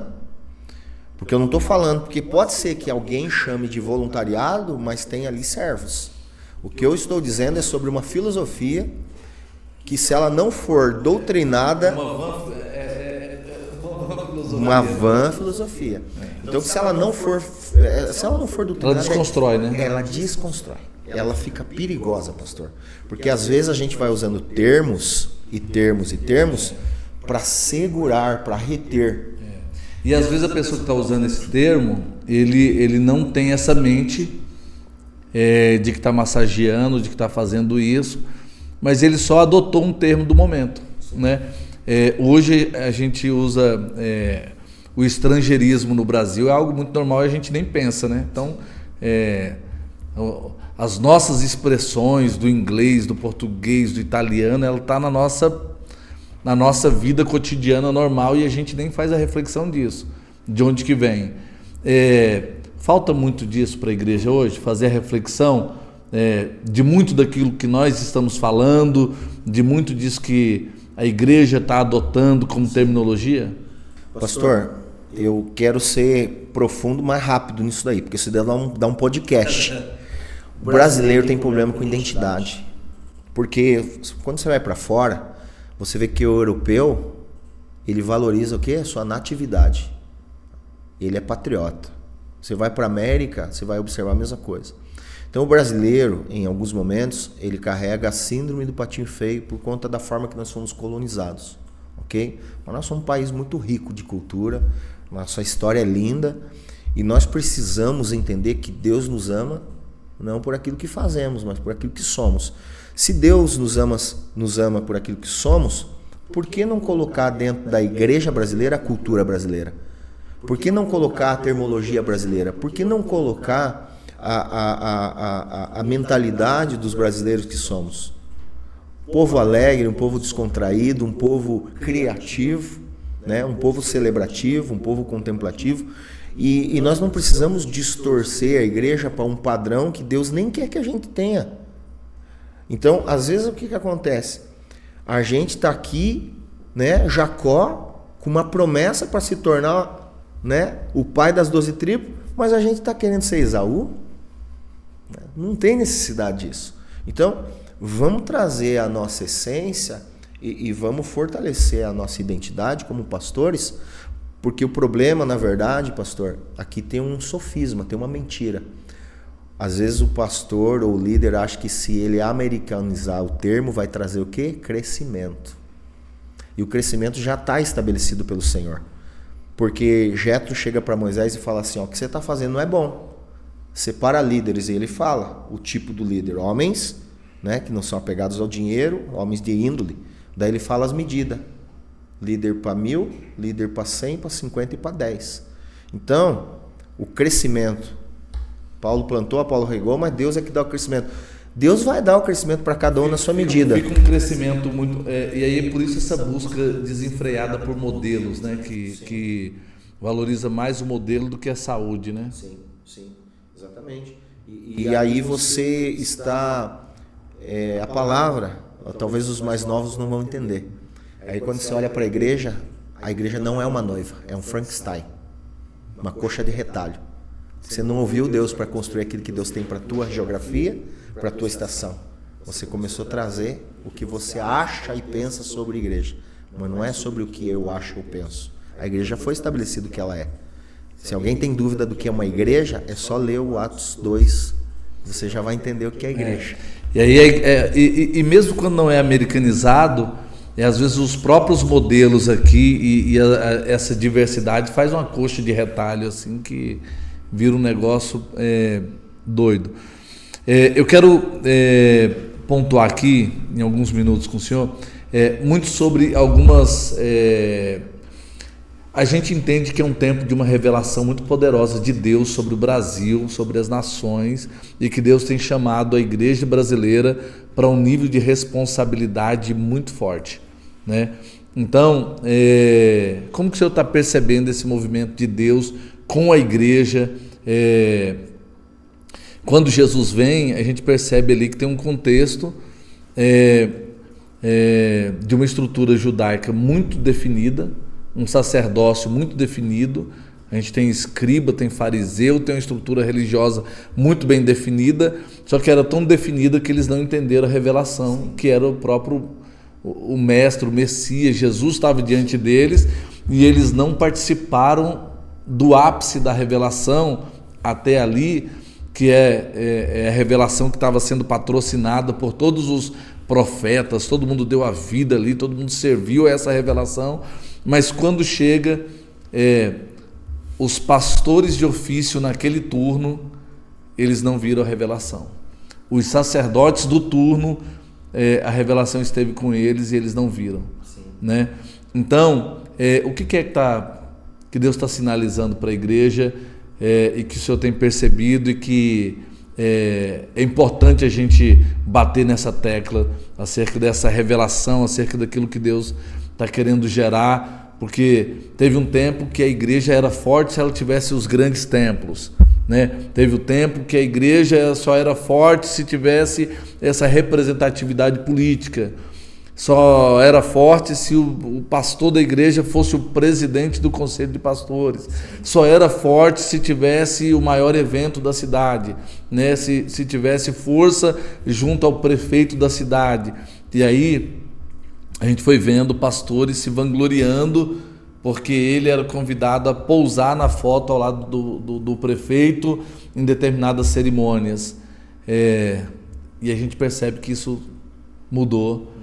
B: Porque eu não estou falando, porque pode ser que alguém chame de voluntariado, mas tem ali servos. O que eu estou dizendo é sobre uma filosofia que, se ela não for doutrinada, uma vã filosofia. Então, se ela não for doutrinada,
A: ela desconstrói, né?
B: Ela desconstrói. Ela fica perigosa, pastor. Porque às vezes a gente vai usando termos e termos e termos para segurar, para reter.
A: E às vezes a pessoa que está usando esse termo, ele não tem essa mente de que está massageando, de que está fazendo isso, mas ele só adotou um termo do momento, né? Hoje a gente usa o estrangeirismo no Brasil, é algo muito normal e a gente nem pensa, né? Então, as nossas expressões do inglês, do português, do italiano, ela está na nossa vida cotidiana normal e a gente nem faz a reflexão disso, de onde que vem. Falta muito disso para a igreja hoje, fazer a reflexão de muito daquilo que nós estamos falando, de muito disso que a igreja está adotando como terminologia?
B: Pastor, eu quero ser profundo mais rápido nisso daí, porque isso dá um podcast. O brasileiro tem problema com identidade, porque quando você vai para fora, você vê que o europeu, ele valoriza o quê? A sua natividade. Ele é patriota. Você vai para a América, você vai observar a mesma coisa. Então o brasileiro, em alguns momentos, ele carrega a síndrome do patinho feio por conta da forma que nós fomos colonizados, ok? Mas nós somos um país muito rico de cultura, nossa história é linda e nós precisamos entender que Deus nos ama não por aquilo que fazemos, mas por aquilo que somos. Se Deus nos ama por aquilo que somos, por que não colocar dentro da igreja brasileira a cultura brasileira? Por que não colocar a terminologia brasileira? Por que não colocar a mentalidade dos brasileiros que somos? Um povo alegre, um povo descontraído, um povo criativo, né? Um povo celebrativo, um povo contemplativo. E nós não precisamos distorcer a igreja para um padrão que Deus nem quer que a gente tenha. Então, às vezes, o que acontece? A gente está aqui, né, Jacó, com uma promessa para se tornar, né, o pai das 12 tribos, mas a gente está querendo ser Esaú. Não tem necessidade disso. Então, vamos trazer a nossa essência e vamos fortalecer a nossa identidade como pastores, porque o problema, na verdade, pastor, aqui tem um sofisma, tem uma mentira. Às vezes o pastor ou o líder acha que se ele americanizar o termo, vai trazer o quê? Crescimento. E o crescimento já está estabelecido pelo Senhor. Porque Jetro chega para Moisés e fala assim, ó, o que você está fazendo não é bom. Separa líderes, e ele fala o tipo do líder. Homens, né, que não são apegados ao dinheiro, homens de índole. Daí ele fala as medidas. Líder para 1000, líder para 100, para 50 e para 10. Então, o crescimento. Paulo plantou, Apolo regou, mas Deus é que dá o crescimento. Deus vai dar o crescimento para cada um na sua medida.
A: Fica um crescimento muito... e aí, por isso, essa busca desenfreada por modelos, né? Que valoriza mais o modelo do que a saúde, né?
B: Sim, exatamente. E aí você está... a palavra, talvez os mais novos não vão entender. Aí quando você olha para a igreja não é uma noiva, é um Frankenstein. Uma coxa de retalho. Você não ouviu Deus para construir aquilo que Deus tem para a tua geografia, para a tua estação. Você começou a trazer o que você acha e pensa sobre a igreja. Mas não é sobre o que eu acho ou penso. A igreja já foi estabelecido o que ela é. Se alguém tem dúvida do que é uma igreja, é só ler o Atos 2. Você já vai entender o que é a igreja.
A: E aí, e mesmo quando não é americanizado, às vezes os próprios modelos aqui essa diversidade faz uma coxa de retalho assim que vira um negócio doido. Eu quero pontuar aqui, em alguns minutos com o senhor, muito sobre algumas... a gente entende que é um tempo de uma revelação muito poderosa de Deus sobre o Brasil, sobre as nações, e que Deus tem chamado a igreja brasileira para um nível de responsabilidade muito forte, né? Então, como que o senhor está percebendo esse movimento de Deus com a igreja? Quando Jesus vem, a gente percebe ali que tem um contexto de uma estrutura judaica muito definida, um sacerdócio muito definido. A gente tem escriba, tem fariseu, tem uma estrutura religiosa muito bem definida, só que era tão definida que eles não entenderam a revelação, que era o próprio o mestre, o Messias. Jesus estava diante deles e eles não participaram do ápice da revelação até ali, que é a revelação que estava sendo patrocinada por todos os profetas, todo mundo deu a vida ali, todo mundo serviu a essa revelação, mas quando chega os pastores de ofício naquele turno, eles não viram a revelação. Os sacerdotes do turno, a revelação esteve com eles e eles não viram, né? Então, o que é que Deus está sinalizando para a igreja e que o senhor tem percebido e que é importante a gente bater nessa tecla acerca dessa revelação, acerca daquilo que Deus está querendo gerar, porque teve um tempo que a igreja era forte se ela tivesse os grandes templos, né? Teve o tempo que a igreja só era forte se tivesse essa representatividade política. Só era forte se o pastor da igreja fosse o presidente do conselho de pastores. Só era forte se tivesse o maior evento da cidade, né? Se tivesse força junto ao prefeito da cidade. E aí a gente foi vendo pastores se vangloriando porque ele era convidado a pousar na foto ao lado do prefeito em determinadas cerimônias. E a gente percebe que isso mudou,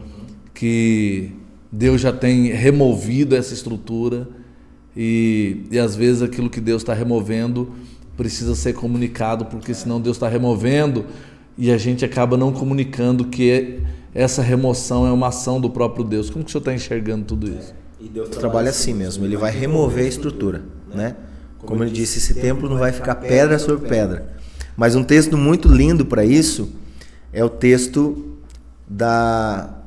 A: que Deus já tem removido essa estrutura e às vezes aquilo que Deus está removendo precisa ser comunicado, porque senão Deus está removendo e a gente acaba não comunicando que essa remoção é uma ação do próprio Deus. Como que o senhor está enxergando tudo isso?
B: E Deus trabalha assim mesmo, ele vai remover a estrutura, né? Como ele disse, esse templo não vai ficar pedra sobre pedra. Mas um texto muito lindo para isso é o texto da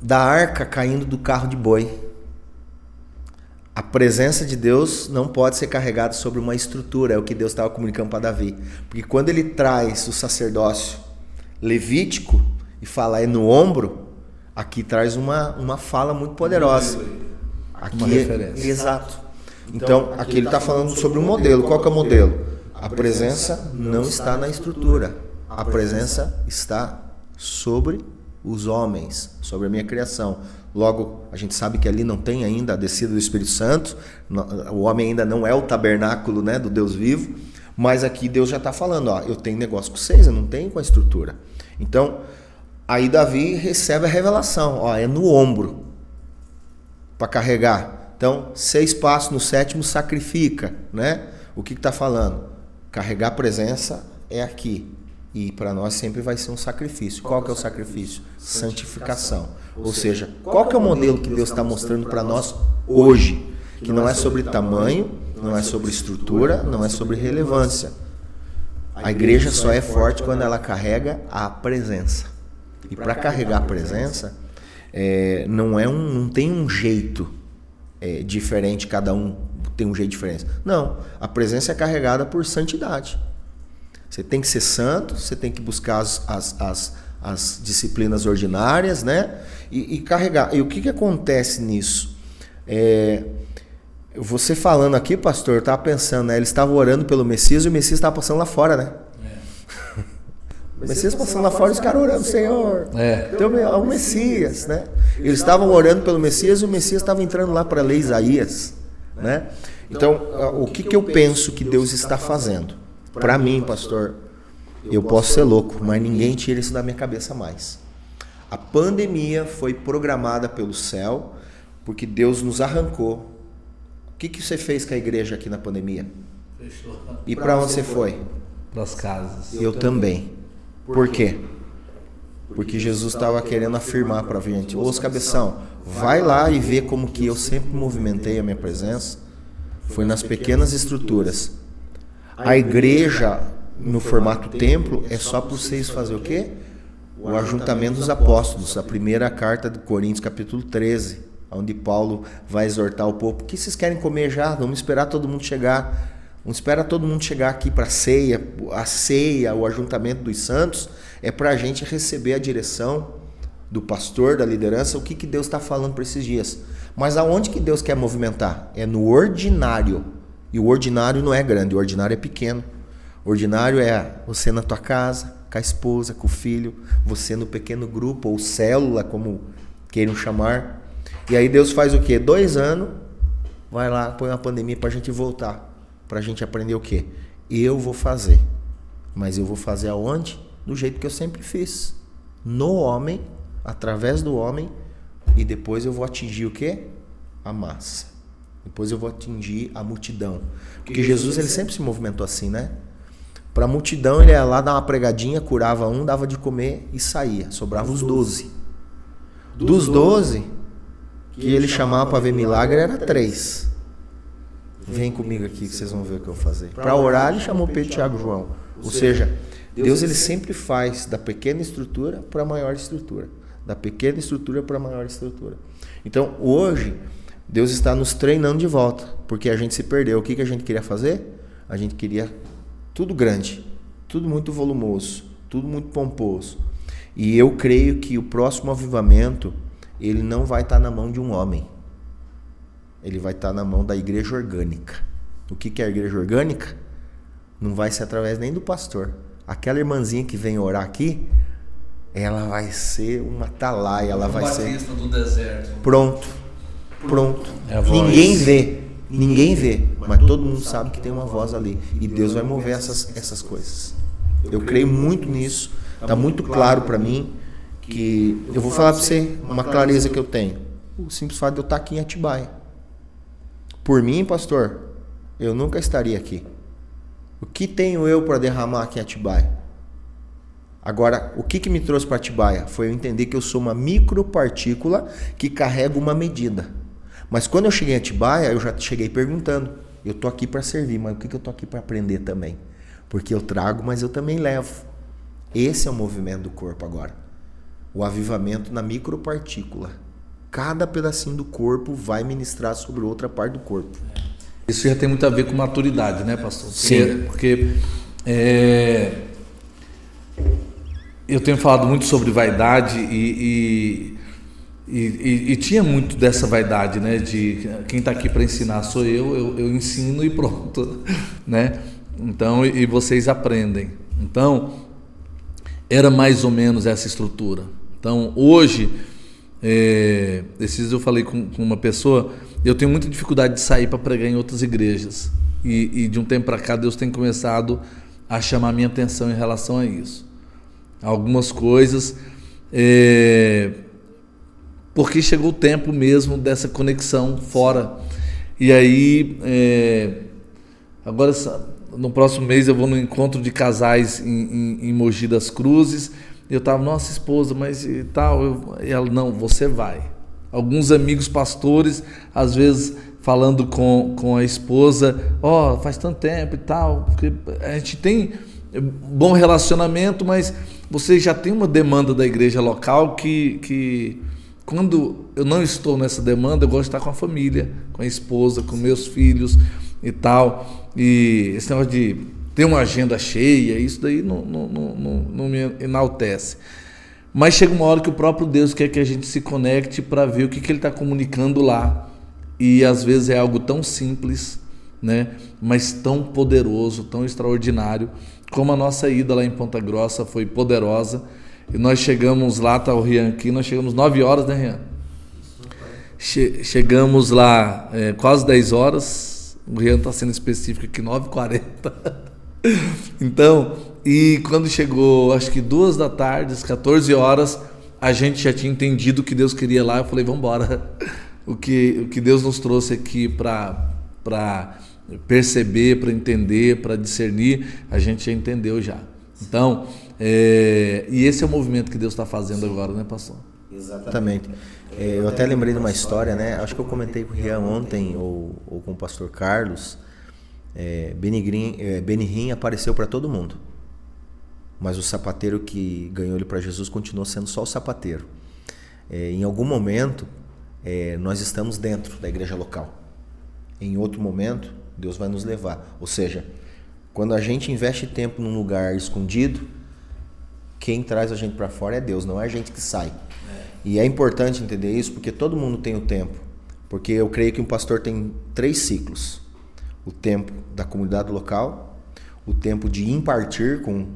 B: arca caindo do carro de boi. A presença de Deus não pode ser carregada sobre uma estrutura, é o que Deus estava comunicando para Davi. Porque quando ele traz o sacerdócio levítico e fala é no ombro, aqui traz uma fala muito poderosa. Aqui
A: uma referência.
B: Exato. Então, aqui ele está falando sobre um modelo. Qual que é o modelo? A presença não está na estrutura. A presença está sobre os homens, sobre a minha criação. Logo, a gente sabe que ali não tem ainda a descida do Espírito Santo, o homem ainda não é o tabernáculo, né, do Deus vivo, mas aqui Deus já está falando, ó, eu tenho negócio com vocês, eu não tenho com a estrutura. Então, aí Davi recebe a revelação, ó, é no ombro, para carregar. Então, 6 passos, no 7º sacrifica, né? O que está falando? Carregar a presença é aqui. E para nós sempre vai ser um sacrifício. Qual que é o sacrifício? Santificação. Ou seja, qual que é o modelo que Deus está mostrando para nós hoje? Que não é sobre tamanho, não é sobre estrutura, não é sobre relevância. A igreja só é forte quando ela carrega a presença. E para carregar a presença, não tem um jeito diferente, cada um tem um jeito diferente. Não, a presença é carregada por santidade. Você tem que ser santo, você tem que buscar as disciplinas ordinárias, né? E carregar. E o que acontece nisso? Você falando aqui, pastor, eu estava pensando, né? Eles estavam orando pelo Messias e o Messias estava passando lá fora, né? O Messias passando lá fora e os caras orando, Senhor. Então, é o Messias, né? Eles estavam orando pelo Messias e o Messias estava entrando lá para ler Isaías, né? Então, o que eu penso que Deus está fazendo? Para mim, pastor, eu posso ser louco, mas ninguém tira isso da minha cabeça mais. A pandemia foi programada pelo céu, porque Deus nos arrancou. O que você fez com a igreja aqui na pandemia?
A: Fechou.
B: E para onde você foi?
A: Para as casas.
B: Eu também. Por quê? Porque Jesus estava querendo afirmar para a gente, ô cabeção, vai lá e vê como que eu sempre movimentei a minha presença. Foi nas pequenas estruturas. A igreja, no formato templo, é só para vocês fazer o quê? O ajuntamento dos apóstolos, a primeira carta de Coríntios, capítulo 13, onde Paulo vai exortar o povo. O que vocês querem comer já? Vamos esperar todo mundo chegar. Não espera todo mundo chegar aqui para a ceia, o ajuntamento dos santos, é para a gente receber a direção do pastor, da liderança, o que Deus está falando para esses dias. Mas aonde que Deus quer movimentar? É no ordinário. E o ordinário não é grande, o ordinário é pequeno. O ordinário é você na tua casa, com a esposa, com o filho, você no pequeno grupo, ou célula, como queiram chamar. E aí Deus faz o quê? 2 anos, vai lá, põe uma pandemia para a gente voltar. Para a gente aprender o quê? Eu vou fazer. Mas eu vou fazer aonde? Do jeito que eu sempre fiz. No homem, através do homem, e depois eu vou atingir o quê? A massa. Depois eu vou atingir a multidão. Porque Jesus, ele sempre se movimentou assim, né? Para a multidão, ele ia lá dar uma pregadinha, curava um, dava de comer e saía. Sobrava os 12. Dos 12, que ele chamava para ver milagre, era 3. Vem comigo aqui que vocês vão ver o que eu vou fazer. Para orar, ele chamou Pedro, Tiago e João. Ou seja, Deus ele sempre faz da pequena estrutura para a maior estrutura. Da pequena estrutura para a maior estrutura. Então, hoje, Deus está nos treinando de volta, porque a gente se perdeu. O que a gente queria fazer? A gente queria tudo grande, tudo muito volumoso, tudo muito pomposo. E eu creio que o próximo avivamento, ele não vai estar na mão de um homem. Ele vai estar na mão da igreja orgânica. O que é a igreja orgânica? Não vai ser através nem do pastor. Aquela irmãzinha que vem orar aqui, ela vai ser uma atalaia, ela vai ser...
A: do deserto.
B: Pronto. Ninguém vê, mas todo mundo sabe que tem uma voz ali. E Deus vai mover essas coisas. Eu creio muito nisso. Está muito claro para mim que... Eu vou falar para você uma clareza que eu tenho. O simples fato de eu estar aqui em Atibaia. Por mim, pastor, eu nunca estaria aqui. O que tenho eu para derramar aqui em Atibaia? Agora, o que me trouxe para Atibaia? Foi eu entender que eu sou uma micropartícula que carrega uma medida. Mas quando eu cheguei em Atibaia, eu já cheguei perguntando. Eu estou aqui para servir, mas o que eu estou aqui para aprender também? Porque eu trago, mas eu também levo. Esse é o movimento do corpo agora. O avivamento na micropartícula. Cada pedacinho do corpo vai ministrar sobre outra parte do corpo.
A: Isso já tem muito a ver com maturidade, né, pastor?
B: Sim.
A: Porque eu tenho falado muito sobre vaidade e tinha muito dessa vaidade, né? De quem está aqui para ensinar sou eu ensino e pronto, né? Então, e vocês aprendem. Então, era mais ou menos essa estrutura. Então, hoje, esses dias eu falei com uma pessoa, eu tenho muita dificuldade de sair para pregar em outras igrejas. E de um tempo para cá, Deus tem começado a chamar minha atenção em relação a isso. Algumas coisas, porque chegou o tempo mesmo dessa conexão fora. E aí, agora no próximo mês eu vou no encontro de casais em Mogi das Cruzes. Eu estava, nossa esposa, mas e tal, e ela, não, você vai. Alguns amigos pastores, às vezes falando com a esposa, faz tanto tempo e tal, porque a gente tem bom relacionamento, mas você já tem uma demanda da igreja local que quando eu não estou nessa demanda, eu gosto de estar com a família, com a esposa, com meus filhos e tal. E esse negócio de ter uma agenda cheia, isso daí não me enaltece. Mas chega uma hora que o próprio Deus quer que a gente se conecte para ver o que Ele está comunicando lá. E às vezes é algo tão simples, né? Mas tão poderoso, tão extraordinário, como a nossa ida lá em Ponta Grossa foi poderosa. E nós chegamos lá, tá o Rian aqui, nós chegamos 9 horas, né, Rian? Chegamos lá quase 10 horas, o Rian está sendo específico aqui, 9h40. Então, e quando chegou, acho que 2 da tarde, às 14 horas, a gente já tinha entendido o que Deus queria lá. Eu falei, vamos embora. O que Deus nos trouxe aqui para perceber, para entender, para discernir, a gente já entendeu já. Então, e esse é o movimento que Deus está fazendo agora, né, pastor?
B: Exatamente. Eu até lembrei de uma história, né? Acho que eu comentei com o Rian ontem, ou com o pastor Carlos. Benihim apareceu para todo mundo, mas o sapateiro que ganhou ele para Jesus continuou sendo só o sapateiro. Em algum momento nós estamos dentro da igreja local, em outro momento Deus vai nos levar. Ou seja, quando a gente investe tempo num lugar escondido, quem traz a gente para fora é Deus, não é a gente que sai. E é importante entender isso, porque todo mundo tem o tempo, porque eu creio que um pastor tem 3 ciclos: o tempo da comunidade local, o tempo de impartir com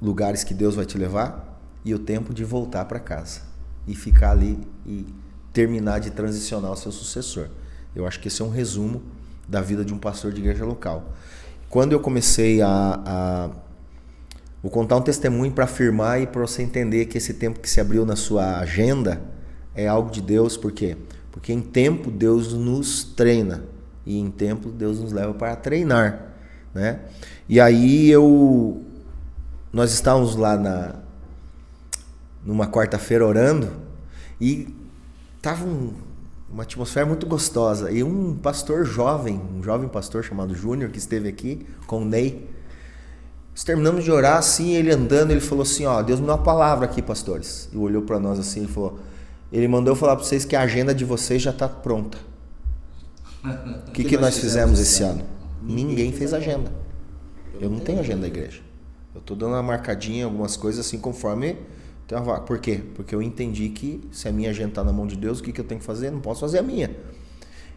B: lugares que Deus vai te levar, e o tempo de voltar para casa e ficar ali e terminar de transicionar o seu sucessor. Eu acho que esse é um resumo da vida de um pastor de igreja local. Quando eu comecei vou contar um testemunho para afirmar e para você entender que esse tempo que se abriu na sua agenda é algo de Deus. Por quê? Porque em tempo Deus nos treina. E em tempo Deus nos leva para treinar, né? E aí nós estávamos lá numa quarta-feira orando, e estavam uma atmosfera muito gostosa. E um pastor jovem, um jovem pastor chamado Júnior, que esteve aqui com o Ney. Nós terminamos de orar, assim, ele andando, ele falou assim, ó, Deus me deu uma palavra aqui, pastores. E olhou para nós assim, ele falou, ele mandou eu falar para vocês que a agenda de vocês já está pronta. O que nós fizemos esse ano? Ninguém fez agenda. Eu não tenho agenda da igreja. Eu estou dando uma marcadinha em algumas coisas assim conforme tem uma vaga. Por quê? Porque eu entendi que se a minha agenda está na mão de Deus, o que eu tenho que fazer? Não posso fazer a minha.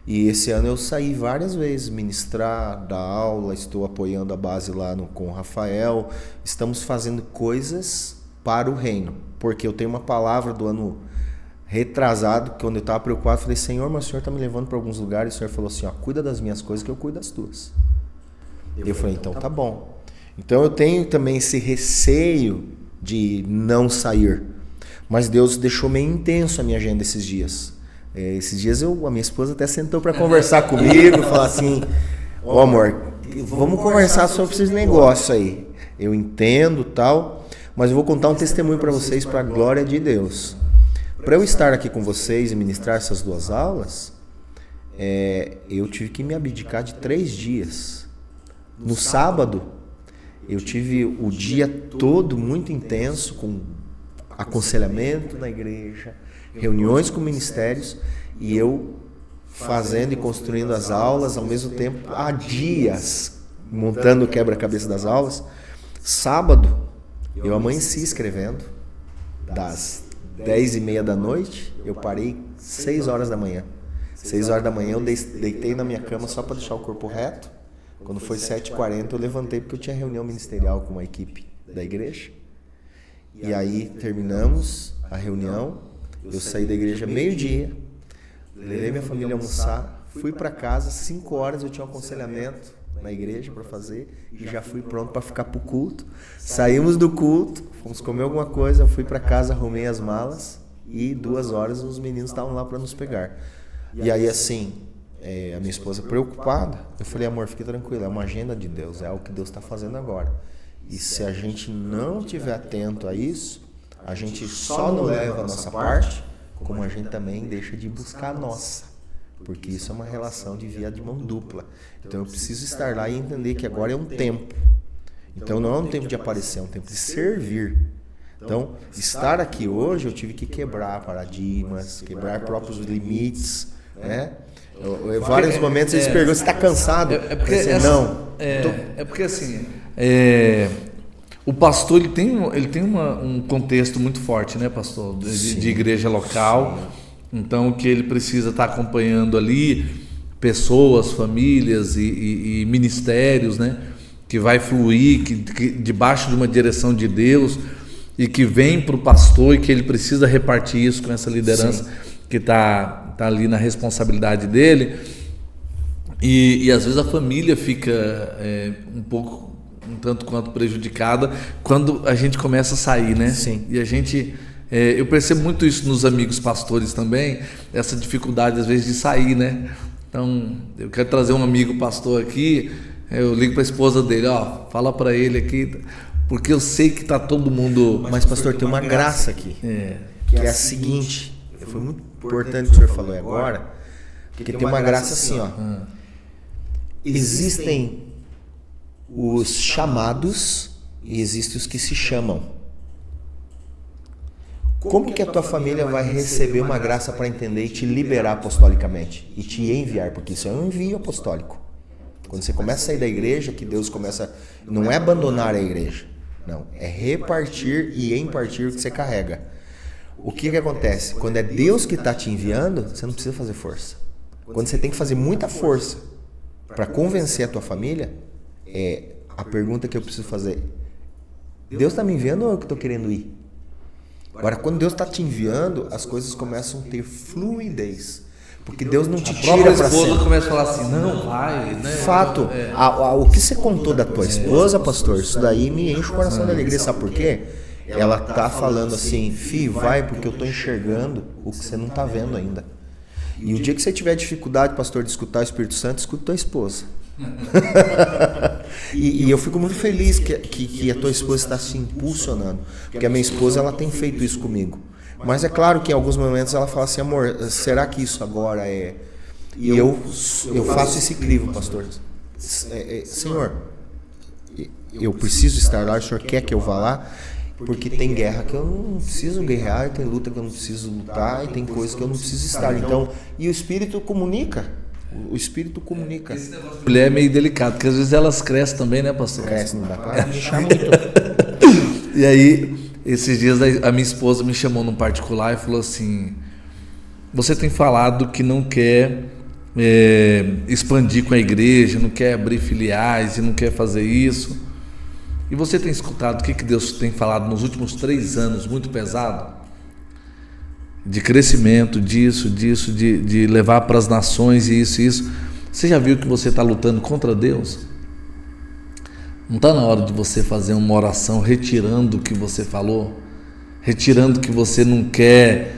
B: E esse ano eu saí várias vezes, ministrar, dar aula, estou apoiando a base lá com o Rafael. Estamos fazendo coisas para o reino. Porque eu tenho uma palavra do ano retrasado, que quando eu estava preocupado, eu falei, Senhor, mas o Senhor está me levando para alguns lugares. E o Senhor falou assim, ó, cuida das minhas coisas que eu cuido das tuas. Eu falei, então tá bom. Então eu tenho também esse receio de não sair. Mas Deus deixou meio intenso a minha agenda esses dias. Esses dias a minha esposa até sentou para conversar comigo, falar assim, ó amor, vamos conversar sobre esses negócios aí. Eu entendo tal, mas eu vou contar um testemunho para vocês para a glória de Deus. Para eu estar aqui com vocês e ministrar essas 2 aulas, eu tive que me abdicar de 3 dias. No sábado, eu tive o dia todo muito intenso, com aconselhamento na igreja, reuniões com ministérios, e eu fazendo e construindo as aulas, ao mesmo tempo, há dias, montando o quebra-cabeça das aulas. Sábado, eu amanheci escrevendo, das 10h30 da noite, eu parei 6 horas da manhã. 6 horas da manhã eu deitei na minha cama só para deixar o corpo reto. Quando foi 7h40 eu levantei porque eu tinha reunião ministerial com uma equipe da igreja. E aí terminamos a reunião, eu saí da igreja meio-dia, levei minha família a almoçar, fui para casa, 5 horas eu tinha um aconselhamento na igreja para fazer e já fui pronto para ficar pro culto. Saímos do culto, fomos comer alguma coisa, fui para casa, arrumei as malas e 2 horas os meninos estavam lá para nos pegar. E aí assim, a minha esposa preocupada, eu falei, amor, fique tranquilo, é uma agenda de Deus, é o que Deus está fazendo agora. E se a gente não estiver atento a isso, a gente só não leva a nossa parte, como a gente também deixa de buscar a nossa. Porque isso é uma relação de via de mão dupla. Então eu preciso estar lá e entender que agora é um tempo. Então não é um tempo de aparecer, é um tempo de servir. Então, estar aqui hoje, eu tive que quebrar paradigmas, quebrar próprios limites, né? Vários momentos eles perguntam, você está cansado?
A: É porque assim, o pastor ele tem um contexto muito forte, né, pastor, de igreja local. Sim. Então que ele precisa estar acompanhando ali pessoas, famílias e ministérios, né, que vai fluir, que debaixo de uma direção de Deus e que vem para o pastor e que ele precisa repartir isso com essa liderança. Sim. Que está ali na responsabilidade dele, e às vezes a família fica um tanto quanto prejudicada quando a gente começa a sair, né?
B: Sim.
A: E a gente, eu percebo muito isso nos amigos pastores também, essa dificuldade às vezes de sair, né? Então, eu quero trazer um amigo pastor aqui, eu ligo para a esposa dele, ó, fala para ele aqui, porque eu sei que está todo mundo...
B: Mas pastor, tem uma graça aqui, que é a seguinte... Foi muito importante o que o senhor falou agora, porque tem uma graça assim, ó. Existem os chamados e existem os que se chamam. Como que a tua família vai receber uma graça para entender e te liberar apostolicamente? E te enviar, porque isso é um envio apostólico. Quando você começa a sair da igreja, que Deus começa... Não é abandonar a igreja, não. É repartir e impartir o que você carrega. O que acontece? Quando é Deus que está te enviando, você não precisa fazer força. Quando você tem que fazer muita força para convencer a tua família, a pergunta que eu preciso fazer: Deus está me enviando ou eu que estou querendo ir? Agora, quando Deus está te enviando, as coisas começam a ter fluidez. Porque Deus não te tira para cima. A esposa
A: começa a falar assim, não, vai, né?
B: Fato. O que você contou da tua esposa, pastor, isso daí me enche o coração de alegria. Sabe por quê? Ela tá falando assim, filho, vai, porque eu tô enxergando o que você não tá vendo ainda. E o dia que você tiver dificuldade, pastor, de escutar o Espírito Santo, escuta tua esposa. e eu fico muito feliz que a tua esposa está se impulsionando. Porque a minha esposa, ela tem feito isso comigo. Mas é claro que em alguns momentos ela fala assim, amor, será que isso agora é... E eu faço esse crivo, pastor. Senhor, eu preciso estar lá, o senhor quer que eu vá lá? Porque tem guerra que eu não preciso guerrear, tem luta que eu não preciso lutar, e tem coisas que eu não preciso estar. Então, e o Espírito comunica. O Espírito comunica.
A: Esse negócio de mulher é meio delicado, porque às vezes elas crescem também, né, pastor?
B: Cresce, não dá pra deixar muito.
A: E aí, esses dias a minha esposa me chamou num particular e falou assim: você tem falado que não quer expandir com a igreja, não quer abrir filiais e não quer fazer isso. E você tem escutado o que Deus tem falado nos últimos 3 anos, muito pesado? De crescimento, disso, de levar para as nações e isso. Você já viu que você está lutando contra Deus? Não está na hora de você fazer uma oração retirando o que você falou? Retirando o que você não quer?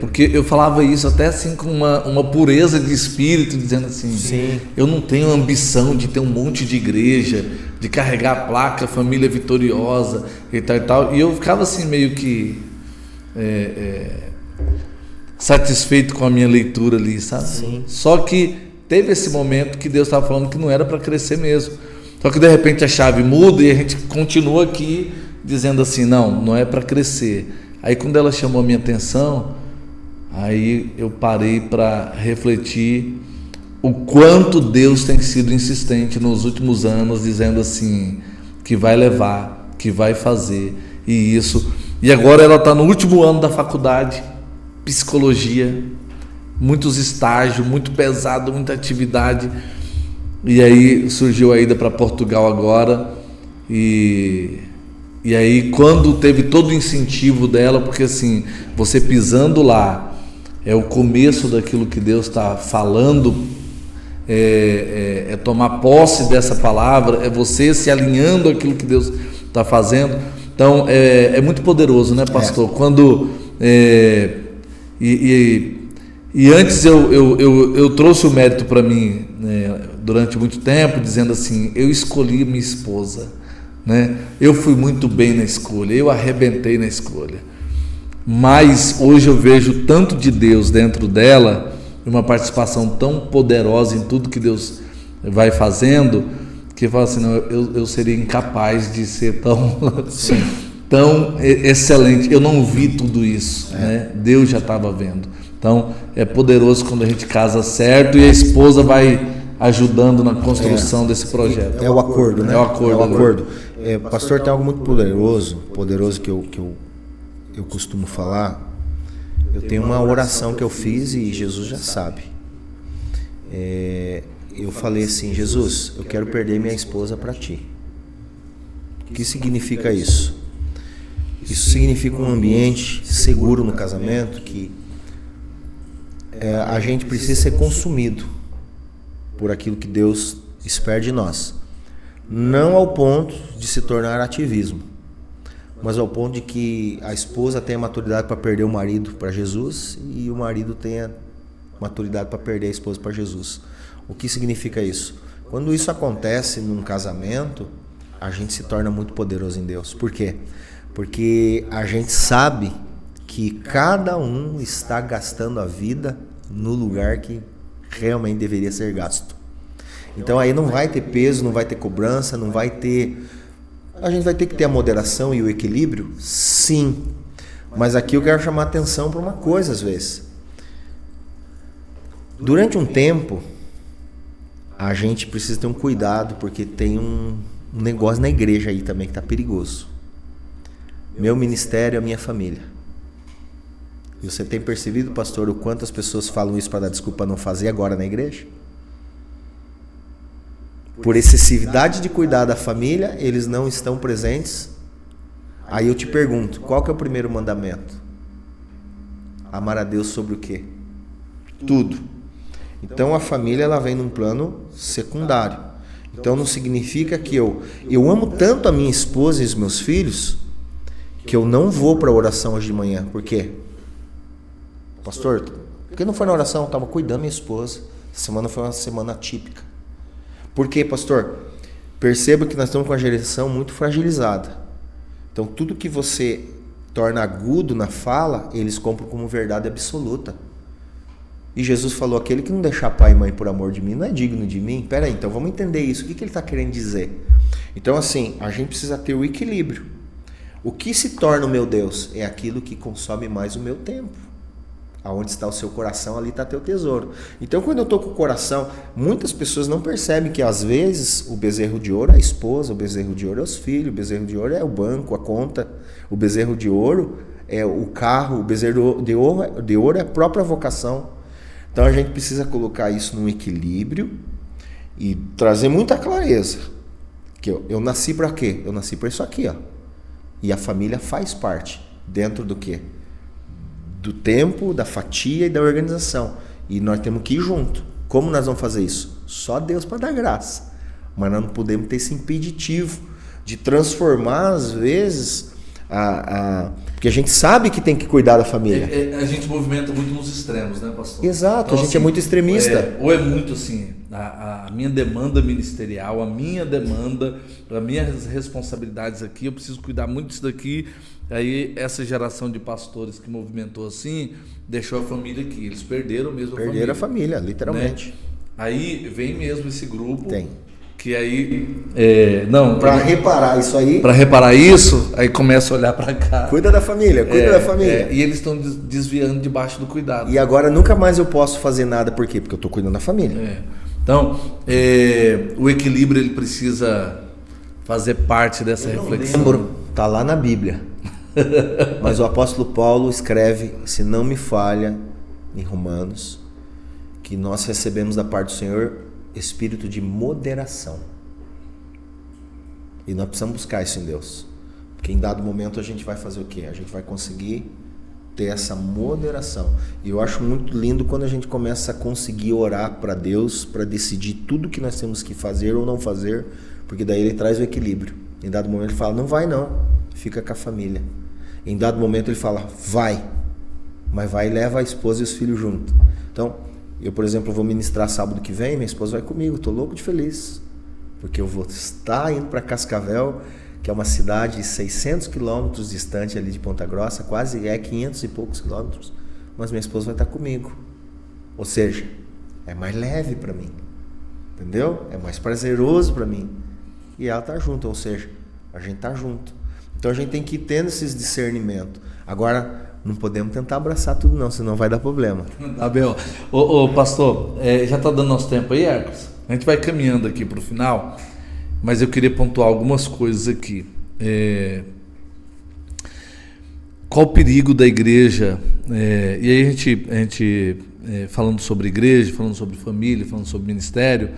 A: Porque eu falava isso até assim com uma pureza de espírito, dizendo assim,
B: sim,
A: eu não tenho ambição de ter um monte de igreja, de carregar a placa Família Vitoriosa e tal. E eu ficava assim meio que satisfeito com a minha leitura ali, sabe?
B: Sim.
A: Só que teve esse momento que Deus estava falando que não era para crescer mesmo. Só que de repente a chave muda e a gente continua aqui dizendo assim, não é para crescer. Aí quando ela chamou a minha atenção, aí eu parei para refletir o quanto Deus tem sido insistente nos últimos anos, dizendo assim, que vai levar, que vai fazer, e isso. E agora ela está no último ano da faculdade, psicologia, muitos estágios, muito pesado, muita atividade. E aí surgiu a ida para Portugal agora, e aí quando teve todo o incentivo dela, porque assim, você pisando lá, é o começo daquilo que Deus está falando, é tomar posse dessa palavra, é você se alinhando àquilo que Deus está fazendo. Então é muito poderoso, né, pastor? Quando e antes eu trouxe o mérito para mim, né, durante muito tempo, dizendo assim, eu escolhi minha esposa, né? Eu fui muito bem na escolha, eu arrebentei na escolha, mas hoje eu vejo tanto de Deus dentro dela, uma participação tão poderosa em tudo que Deus vai fazendo, que eu falo assim, não, eu seria incapaz de ser tão excelente. Eu não vi tudo isso, né? Deus já estava vendo. Então é poderoso quando a gente casa certo e a esposa vai ajudando na construção desse projeto.
B: É o acordo, né?
A: É o acordo.
B: Pastor, tem algo muito poderoso que eu costumo falar. Eu tenho uma oração que eu fiz e Jesus já sabe. Eu falei assim, Jesus, eu quero perder minha esposa para ti. O que significa isso? Isso significa um ambiente seguro no casamento, que a gente precisa ser consumido por aquilo que Deus espera de nós. Não ao ponto de se tornar ativismo, mas ao ponto de que a esposa tenha maturidade para perder o marido para Jesus e o marido tenha maturidade para perder a esposa para Jesus. O que significa isso? Quando isso acontece num casamento, a gente se torna muito poderoso em Deus. Por quê? Porque a gente sabe que cada um está gastando a vida no lugar que realmente deveria ser gasto. Então aí não vai ter peso, não vai ter cobrança, não vai ter... A gente vai ter que ter a moderação e o equilíbrio? Sim. Mas aqui eu quero chamar a atenção para uma coisa às vezes. Durante um tempo, a gente precisa ter um cuidado, porque tem um negócio na igreja aí também que está perigoso. Meu ministério é a minha família. E você tem percebido, pastor, o quanto as pessoas falam isso para dar desculpa não fazer agora na igreja? Por excessividade de cuidar da família, eles não estão presentes. Aí eu te pergunto, qual que é o primeiro mandamento? Amar a Deus sobre o quê? Tudo. Então a família, ela vem num plano secundário. Então não significa que eu amo tanto a minha esposa e os meus filhos que eu não vou para a oração hoje de manhã. Por quê? Pastor, por que não foi na oração? Eu estava cuidando da minha esposa. Essa semana foi uma semana atípica. Por quê, pastor? Perceba que nós estamos com a geração muito fragilizada. Então tudo que você torna agudo na fala, eles compram como verdade absoluta. E Jesus falou, aquele que não deixar pai e mãe por amor de mim, não é digno de mim. Peraí, então vamos entender isso. O que ele está querendo dizer? Então assim, a gente precisa ter o equilíbrio. O que se torna o meu Deus? É aquilo que consome mais o meu tempo. Aonde está o seu coração, ali está teu tesouro. Então quando eu estou com o coração, muitas pessoas não percebem que às vezes o bezerro de ouro é a esposa, o bezerro de ouro é os filhos, o bezerro de ouro é o banco, a conta, o bezerro de ouro é o carro, o bezerro de ouro é a própria vocação. Então a gente precisa colocar isso num equilíbrio e trazer muita clareza. Que eu nasci para quê? Eu nasci para isso aqui, ó. E a família faz parte dentro do quê? Do tempo, da fatia e da organização. E nós temos que ir junto. Como nós vamos fazer isso? Só Deus para dar graça. Mas nós não podemos ter esse impeditivo de transformar, às vezes, porque a gente sabe que tem que cuidar da família.
A: A gente movimenta muito nos extremos, né, pastor?
B: Exato, então, a gente assim, é muito extremista.
A: Ou é muito assim, a minha demanda ministerial, a minha demanda, as minhas responsabilidades aqui, eu preciso cuidar muito disso daqui. Aí essa geração de pastores que movimentou assim, deixou a família aqui. Eles perderam mesmo a família.
B: Perderam a família, literalmente.
A: Né? Aí vem mesmo esse grupo.
B: Tem.
A: Que aí...
B: para reparar isso aí...
A: Para reparar isso, aí começa a olhar para cá.
B: Cuida da família, cuida da família.
A: E eles estão desviando debaixo do cuidado.
B: E agora nunca mais eu posso fazer nada, por quê? Porque eu estou cuidando da família.
A: Então, o equilíbrio ele precisa fazer parte dessa reflexão.
B: Lembro, está lá na Bíblia. Mas o apóstolo Paulo escreve, se não me falha, em Romanos, que nós recebemos da parte do Senhor espírito de moderação. E nós precisamos buscar isso em Deus. Porque em dado momento a gente vai fazer o quê? A gente vai conseguir ter essa moderação. E eu acho muito lindo quando a gente começa a conseguir orar para Deus, para decidir tudo que nós temos que fazer ou não fazer, porque daí ele traz o equilíbrio. Em dado momento ele fala, não vai não, fica com a família. Em dado momento ele fala, vai, mas vai e leva a esposa e os filhos junto. Então, eu, por exemplo, vou ministrar sábado que vem, minha esposa vai comigo, estou louco de feliz, porque eu vou estar indo para Cascavel, que é uma cidade de 600 quilômetros distante ali de Ponta Grossa, quase 500 e poucos quilômetros, mas minha esposa vai estar comigo. Ou seja, é mais leve para mim, entendeu? É mais prazeroso para mim. E ela está junto, ou seja, a gente está junto. Então a gente tem que ir tendo esses discernimentos. Agora, não podemos tentar abraçar tudo não, senão vai dar problema.
A: Tá bem. Ô pastor, já está dando nosso tempo aí, Hercules? A gente vai caminhando aqui para o final, mas eu queria pontuar algumas coisas aqui. Qual o perigo da igreja? E aí a gente falando sobre igreja, falando sobre família, falando sobre ministério,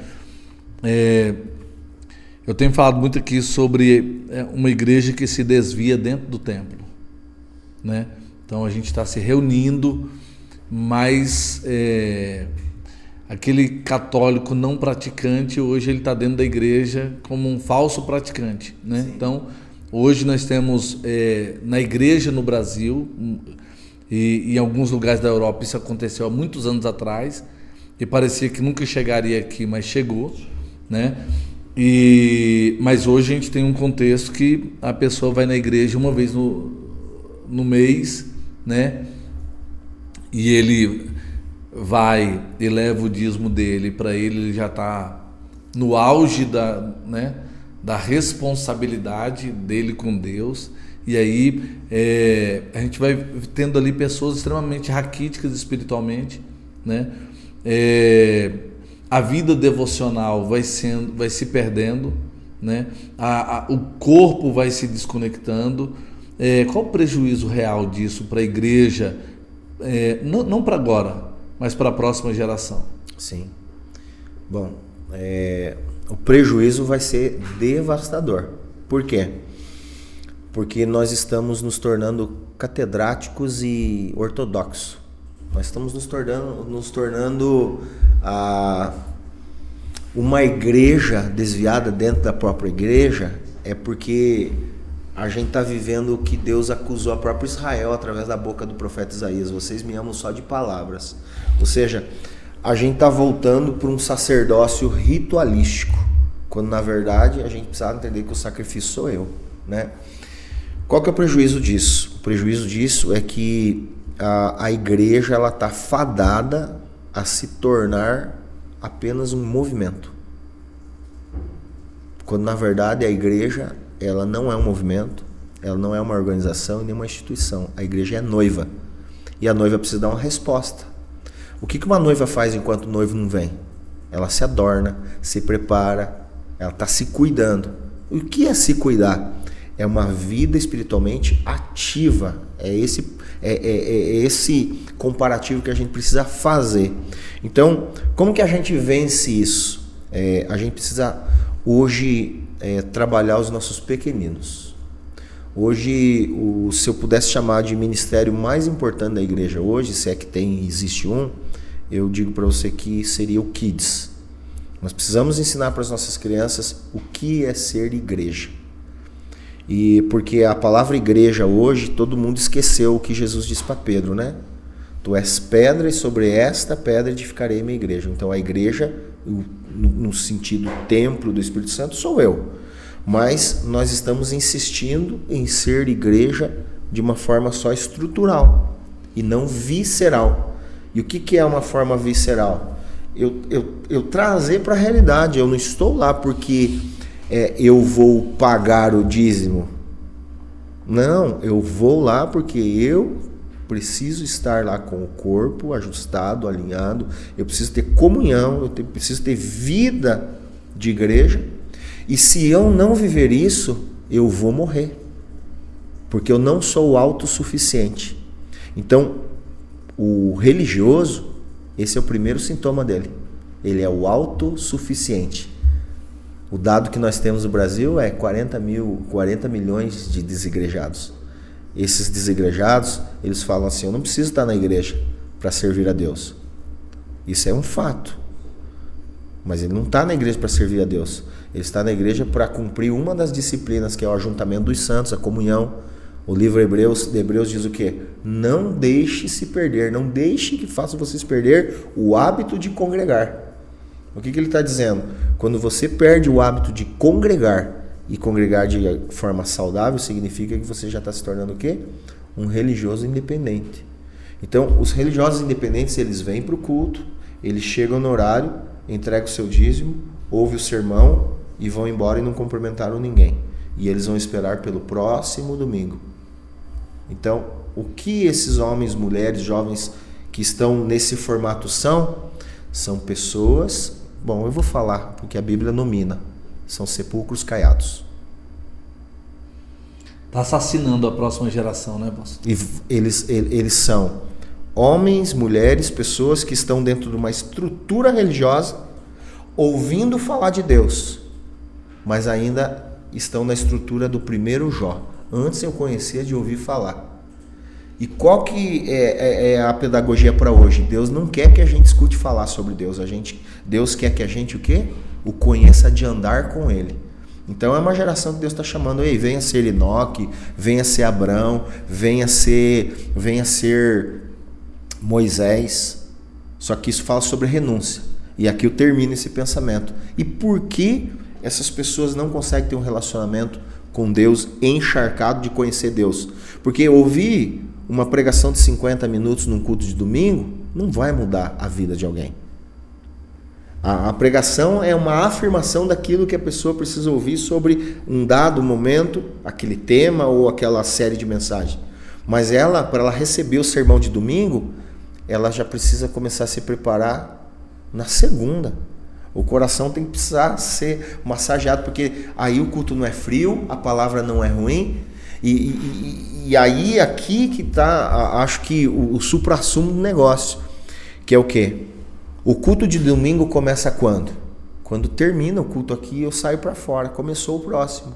A: eu tenho falado muito aqui sobre uma igreja que se desvia dentro do templo, né? Então a gente está se reunindo, mas aquele católico não praticante, hoje ele está dentro da igreja como um falso praticante, né? Então hoje nós temos na igreja no Brasil e em alguns lugares da Europa isso aconteceu há muitos anos atrás e parecia que nunca chegaria aqui, mas chegou, né? Mas hoje a gente tem um contexto que a pessoa vai na igreja uma vez no mês, né? E ele vai e leva o dízimo dele, para ele já está no auge da responsabilidade dele com Deus. E aí a gente vai tendo ali pessoas extremamente raquíticas espiritualmente, né? A vida devocional vai se perdendo, né? O corpo vai se desconectando. Qual o prejuízo real disso para a igreja? Não para agora, mas para a próxima geração.
B: Sim. Bom, o prejuízo vai ser devastador. Por quê? Porque nós estamos nos tornando catedráticos e ortodoxos. Nós estamos nos tornando uma igreja desviada dentro da própria igreja. É porque a gente está vivendo o que Deus acusou a própria Israel através da boca do profeta Isaías. Vocês me amam só de palavras. Ou seja, a gente está voltando para um sacerdócio ritualístico, quando na verdade a gente precisa entender que o sacrifício sou eu, né? Qual que é o prejuízo disso? O prejuízo disso é que a igreja ela está fadada a se tornar apenas um movimento. Quando na verdade a igreja ela não é um movimento, ela não é uma organização e nem uma instituição. A igreja é noiva. E a noiva precisa dar uma resposta. O que uma noiva faz enquanto o noivo não vem? Ela se adorna, se prepara, ela está se cuidando. O que é se cuidar? É uma vida espiritualmente ativa. É esse comparativo que a gente precisa fazer. Então, como que a gente vence isso? A gente precisa hoje trabalhar os nossos pequeninos. Hoje, se eu pudesse chamar de ministério mais importante da igreja hoje, se é que existe um, eu digo para você que seria o Kids. Nós precisamos ensinar para as nossas crianças o que é ser igreja. E porque a palavra igreja hoje, todo mundo esqueceu o que Jesus disse para Pedro, né? Tu és pedra e sobre esta pedra edificarei minha igreja. Então a igreja, no sentido templo do Espírito Santo, sou eu. Mas nós estamos insistindo em ser igreja de uma forma só estrutural e não visceral. E o que é uma forma visceral? Eu trazer para a realidade. Eu não estou lá porque eu vou pagar o dízimo. Não, eu vou lá porque eu preciso estar lá com o corpo ajustado, alinhado. Eu preciso ter comunhão, preciso ter vida de igreja. E se eu não viver isso, eu vou morrer. Porque eu não sou autossuficiente. Então, o religioso, esse é o primeiro sintoma dele. Ele é o autossuficiente. O dado que nós temos no Brasil é 40 milhões de desigrejados. Esses desigrejados, eles falam assim, eu não preciso estar na igreja para servir a Deus. Isso é um fato. Mas ele não está na igreja para servir a Deus. Ele está na igreja para cumprir uma das disciplinas, que é o ajuntamento dos santos, a comunhão. O livro de Hebreus diz o quê? Não deixe se perder, não deixe que faça vocês perder o hábito de congregar. O que ele está dizendo? Quando você perde o hábito de congregar, e congregar de forma saudável, significa que você já está se tornando o quê? Um religioso independente. Então, os religiosos independentes, eles vêm para o culto, eles chegam no horário, entregam o seu dízimo, ouvem o sermão e vão embora e não cumprimentaram ninguém. E eles vão esperar pelo próximo domingo. Então, o que esses homens, mulheres, jovens que estão nesse formato são pessoas, bom, eu vou falar porque a Bíblia nomina, são sepulcros caiados.
A: Está assassinando a próxima geração, né, pastor?
B: E eles são homens, mulheres, pessoas que estão dentro de uma estrutura religiosa, ouvindo falar de Deus, mas ainda estão na estrutura do primeiro Jó. Antes eu conhecia de ouvir falar. E qual que é a pedagogia para hoje? Deus não quer que a gente escute falar sobre Deus. Deus quer que a gente o quê? O conheça de andar com Ele. Então é uma geração que Deus está chamando, ei, venha ser Enoque, venha ser Abrão, venha ser Moisés. Só que isso fala sobre renúncia. E aqui eu termino esse pensamento. E por que essas pessoas não conseguem ter um relacionamento com Deus encharcado de conhecer Deus? Porque ouvir uma pregação de 50 minutos num culto de domingo não vai mudar a vida de alguém. A pregação é uma afirmação daquilo que a pessoa precisa ouvir sobre um dado momento, aquele tema ou aquela série de mensagens. Mas para ela receber o sermão de domingo, ela já precisa começar a se preparar na segunda. O coração tem que precisar ser massageado, porque aí o culto não é frio, a palavra não é ruim. E aí aqui que está, acho que o suprassumo do negócio, que é o quê? O culto de domingo começa quando? Quando termina o culto aqui, eu saio para fora, começou o próximo.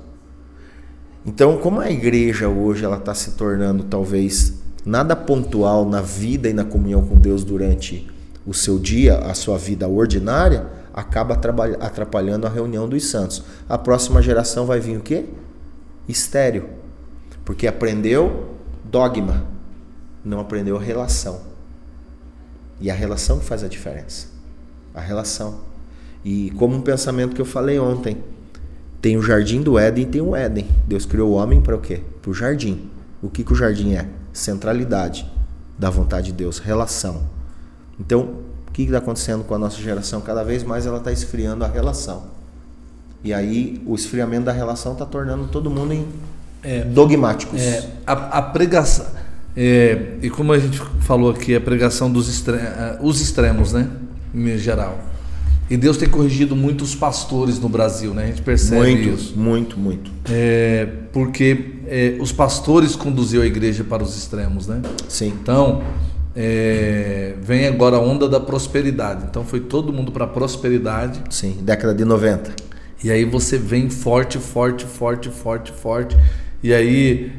B: Então, como a igreja hoje ela está se tornando talvez nada pontual na vida e na comunhão com Deus durante o seu dia, a sua vida ordinária, acaba atrapalhando a reunião dos santos. A próxima geração vai vir o quê? Estéril. Porque aprendeu dogma, não aprendeu relação. E a relação que faz a diferença. A relação. E como um pensamento que eu falei ontem, tem o jardim do Éden e tem o Éden. Deus criou o homem para o quê? Para o jardim. O que o jardim é? Centralidade da vontade de Deus, relação. Então, o que está acontecendo com a nossa geração? Cada vez mais ela está esfriando a relação. E aí, o esfriamento da relação está tornando todo mundo dogmáticos.
A: A pregação... e como a gente falou aqui, a pregação dos os extremos, né? Em geral. E Deus tem corrigido muito os pastores no Brasil, né? A gente percebe isso.
B: Muito.
A: Porque os pastores conduziram a igreja para os extremos, né?
B: Sim.
A: Então, vem agora a onda da prosperidade. Então, foi todo mundo para a prosperidade.
B: Sim, década de 90.
A: E aí você vem forte. E aí,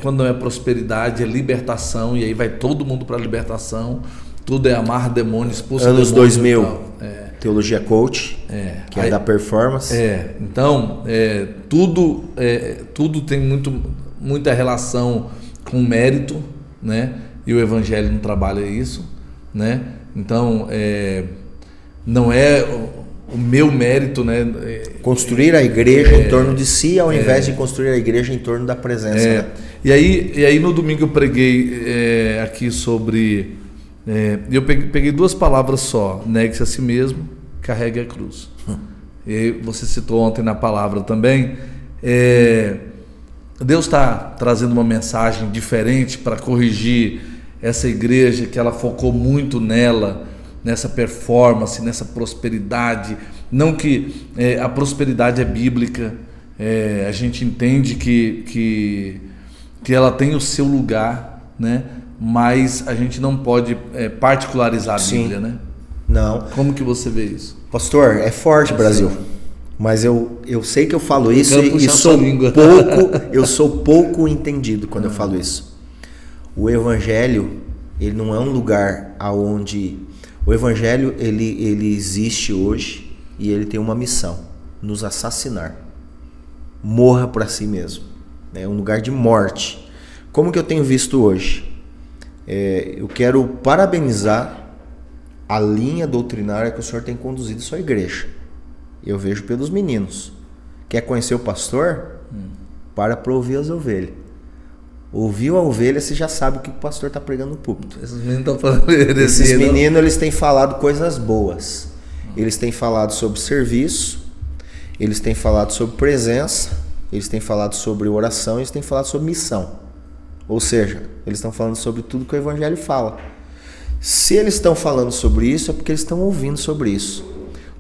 A: quando não é prosperidade, é libertação. E aí vai todo mundo para a libertação. Tudo é amar demônio, expulso
B: Anos
A: demônio.
B: 2000, teologia coach, que é da performance.
A: Então, tudo tem muita relação com mérito, né? E o evangelho não trabalha isso, né? Então, não é o meu mérito, né?
B: Construir a igreja em torno de si, ao invés de construir a igreja em torno da presença. Né?
A: E aí no domingo eu preguei aqui sobre... eu peguei 2 palavras só: negue-se a si mesmo, carregue a cruz. E você citou ontem na palavra também. Deus está trazendo uma mensagem diferente para corrigir essa igreja que ela focou muito nessa performance, nessa prosperidade. Não que a prosperidade é bíblica, a gente entende que ela tem o seu lugar, né? Mas a gente não pode particularizar a Bíblia, né?
B: Não.
A: Como que você vê isso?
B: Pastor, é forte, Brasil. Mas eu sei que eu falo isso e sou pouco entendido quando eu falo isso. O Evangelho, ele não é um lugar aonde... O Evangelho, ele existe hoje e ele tem uma missão: nos assassinar. Morra para si mesmo. É um lugar de morte. Como que eu tenho visto hoje? Eu quero parabenizar a linha doutrinária que o senhor tem conduzido sua igreja. Eu vejo pelos meninos. Quer conhecer o pastor? Para ouvir as ovelhas. Ouviu a ovelha, você já sabe o que o pastor está pregando no púlpito.
A: Esses meninos estão falando...
B: Esses meninos, eles têm falado coisas boas. Eles têm falado sobre serviço, eles têm falado sobre presença, eles têm falado sobre oração, eles têm falado sobre missão. Ou seja, eles estão falando sobre tudo que o Evangelho fala. Se eles estão falando sobre isso, é porque eles estão ouvindo sobre isso.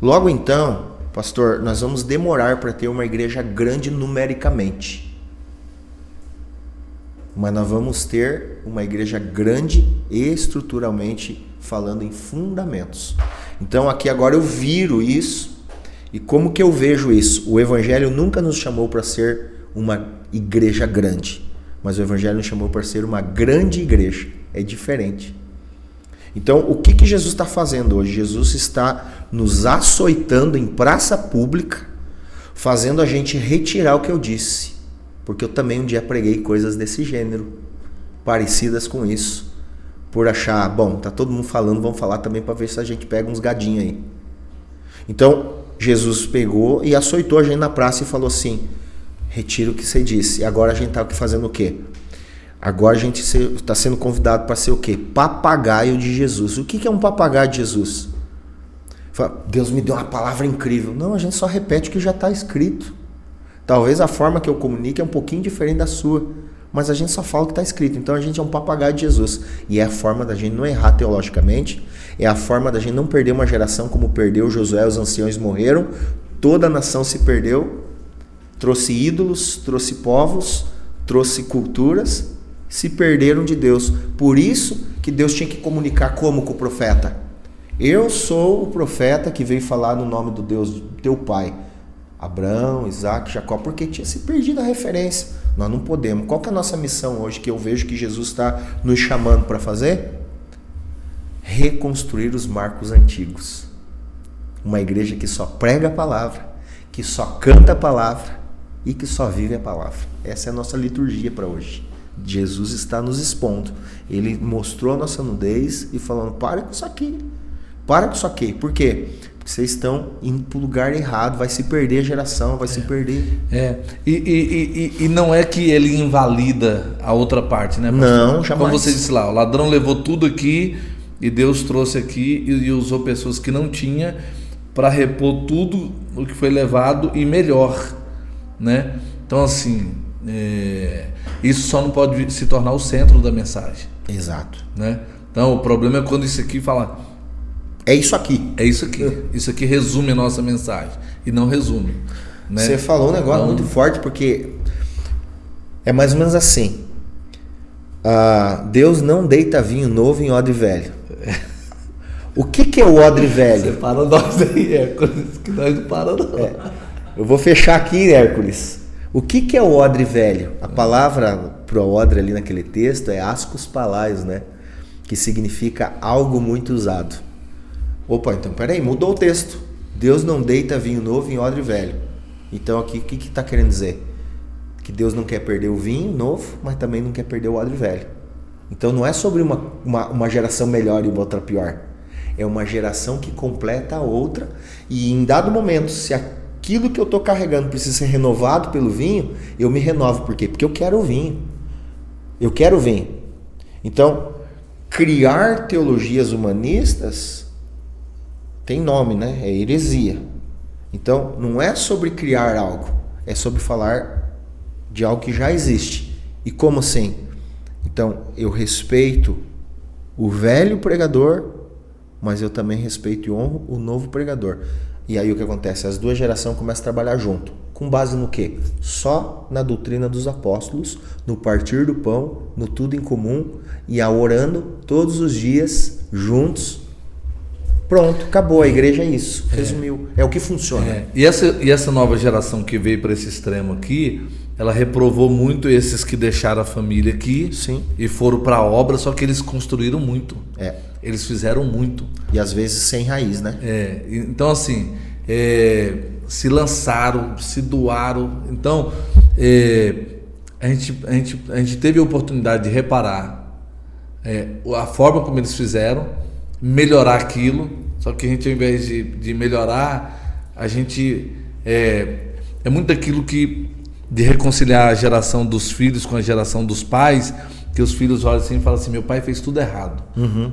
B: Logo então, pastor, nós vamos demorar para ter uma igreja grande numericamente. Mas nós vamos ter uma igreja grande estruturalmente, falando em fundamentos. Então aqui agora eu viro isso. E como que eu vejo isso? O Evangelho nunca nos chamou para ser uma igreja grande, mas o Evangelho nos chamou para ser uma grande igreja. É diferente. Então o que Jesus está fazendo hoje? Jesus está nos açoitando em praça pública, fazendo a gente retirar o que eu disse. Porque eu também um dia preguei coisas desse gênero, parecidas com isso, por achar, bom, tá todo mundo falando, vamos falar também para ver se a gente pega uns gadinhos aí. Então, Jesus pegou e açoitou a gente na praça e falou assim: retira o que você disse. E agora a gente tá fazendo o quê? Agora a gente está sendo convidado para ser o quê? Papagaio de Jesus. O que é um papagaio de Jesus? Fala, Deus me deu uma palavra incrível. Não, a gente só repete o que já está escrito. Talvez a forma que eu comunique é um pouquinho diferente da sua, mas a gente só fala o que está escrito. Então a gente é um papagaio de Jesus. E é a forma da gente não errar teologicamente, é a forma da gente não perder uma geração como perdeu Josué, os anciãos morreram, toda a nação se perdeu, trouxe ídolos, trouxe povos, trouxe culturas, se perderam de Deus. Por isso que Deus tinha que comunicar como com o profeta. Eu sou o profeta que veio falar no nome do Deus do teu pai. Abraão, Isaac, Jacó, porque tinha se perdido a referência. Nós não podemos. Qual que é a nossa missão hoje, que eu vejo que Jesus está nos chamando para fazer? Reconstruir os marcos antigos. Uma igreja que só prega a palavra, que só canta a palavra e que só vive a palavra. Essa é a nossa liturgia para hoje. Jesus está nos expondo. Ele mostrou a nossa nudez e falando: para com isso aqui. Para com isso aqui. Por quê? Porque vocês estão indo para o lugar errado, vai se perder a geração, vai se perder.
A: E não é que ele invalida a outra parte, né, pastor?
B: Não, jamais.
A: Como você disse lá, o ladrão levou tudo aqui e Deus trouxe aqui e usou pessoas que não tinha para repor tudo o que foi levado e melhor, né? Então, assim, isso só não pode se tornar o centro da mensagem.
B: Exato.
A: Né? Então, o problema é quando isso aqui fala...
B: É isso aqui.
A: É isso aqui. Isso aqui resume a nossa mensagem. E não resume. Né?
B: Você falou um negócio muito forte, porque é mais ou menos assim. Deus não deita vinho novo em odre velho. O que é o odre velho?
A: Você para nós aí, Hércules, que nós não paramos não.
B: Eu vou fechar aqui, Hércules. O que é o odre velho? A palavra para o odre ali naquele texto é ascos palaios, né? Que significa algo muito usado. Opa, então peraí, mudou o texto. Deus não deita vinho novo em odre velho. Então aqui o que está querendo dizer? Que Deus não quer perder o vinho novo, mas também não quer perder o odre velho. Então não é sobre uma geração melhor e uma outra pior. É uma geração que completa a outra, e em dado momento, se aquilo que eu estou carregando precisa ser renovado pelo vinho, eu me renovo. Por quê? Porque eu quero o vinho. Eu quero o vinho. Então, criar teologias humanistas tem nome, né? É heresia. Então, não é sobre criar algo, é sobre falar de algo que já existe. E como assim? Então, eu respeito o velho pregador, mas eu também respeito e honro o novo pregador. E aí o que acontece? As duas gerações começam a trabalhar junto. Com base no quê? Só na doutrina dos apóstolos, no partir do pão, no tudo em comum, e a orando todos os dias juntos. Pronto, acabou. A igreja é isso. Resumiu. É o que funciona.
A: E essa nova geração que veio para esse extremo aqui, ela reprovou muito esses que deixaram a família aqui.
B: Sim.
A: E foram para a obra, só que eles construíram muito. Eles fizeram muito.
B: E às vezes sem raiz, né?
A: Então, assim, se lançaram, se doaram. Então, a gente teve a oportunidade de reparar a forma como eles fizeram, melhorar aquilo. Só que a gente, ao invés de melhorar, a gente é muito aquilo de reconciliar a geração dos filhos com a geração dos pais, que os filhos olham assim e falam assim: meu pai fez tudo errado,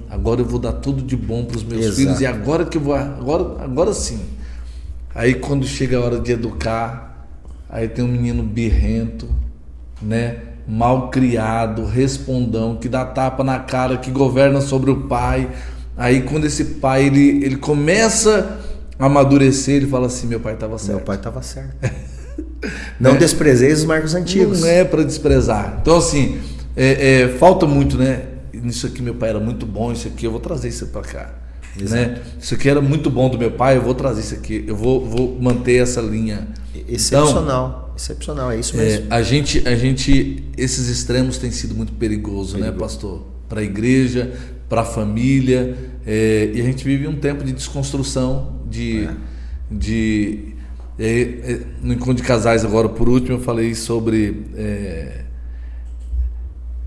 A: agora eu vou dar tudo de bom para os meus filhos, e agora que eu vou, agora sim. Aí quando chega a hora de educar, aí tem um menino birrento, né, mal criado, respondão, que dá tapa na cara, que governa sobre o pai. Aí quando esse pai ele começa a amadurecer, ele fala assim: meu pai estava certo.
B: Meu pai estava certo. Não desprezeis os marcos antigos.
A: Não é para desprezar. Então, assim, falta muito, né? Isso aqui meu pai era muito bom, isso aqui eu vou trazer isso para cá. Né? Isso aqui era muito bom do meu pai, eu vou trazer isso aqui, eu vou manter essa linha.
B: Excepcional.
A: Então,
B: excepcional, é isso mesmo.
A: A gente, esses extremos têm sido muito perigosos, né, pastor? Para a igreja, para a família, e a gente vive um tempo de desconstrução, no encontro de casais agora, por último, eu falei sobre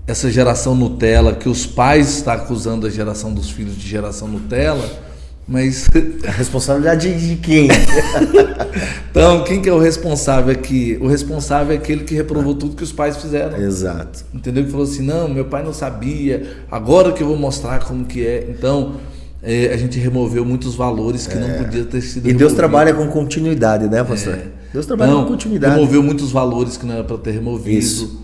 A: essa geração Nutella, que os pais estão acusando a geração dos filhos de geração Nutella, mas...
B: A responsabilidade de quem?
A: Então, quem que é o responsável aqui? O responsável é aquele que reprovou tudo que os pais fizeram.
B: Exato.
A: Entendeu? Que falou assim: não, meu pai não sabia, agora que eu vou mostrar como que é. Então, a gente removeu muitos valores que não podia ter sido removido.
B: E Deus trabalha com continuidade, né, pastor? Deus trabalha com continuidade.
A: Removeu muitos valores que não era para ter removido.
B: Isso.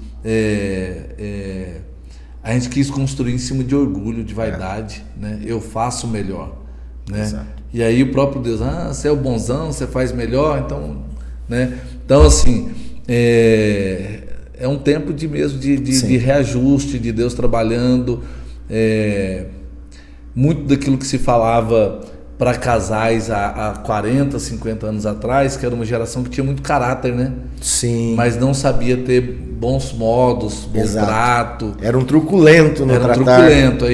A: A gente quis construir em cima de orgulho, de vaidade, né? Eu faço melhor, né?
B: Exato.
A: E aí o próprio Deus: você é o bonzão, você faz melhor, então, né? Então, assim, é um tempo de reajuste, de Deus trabalhando. Muito daquilo que se falava para casais há 40, 50 anos atrás, que era uma geração que tinha muito caráter, né?
B: Sim.
A: Mas não sabia ter bons modos, bom trato.
B: Era um truculento no tratar.
A: Truculento.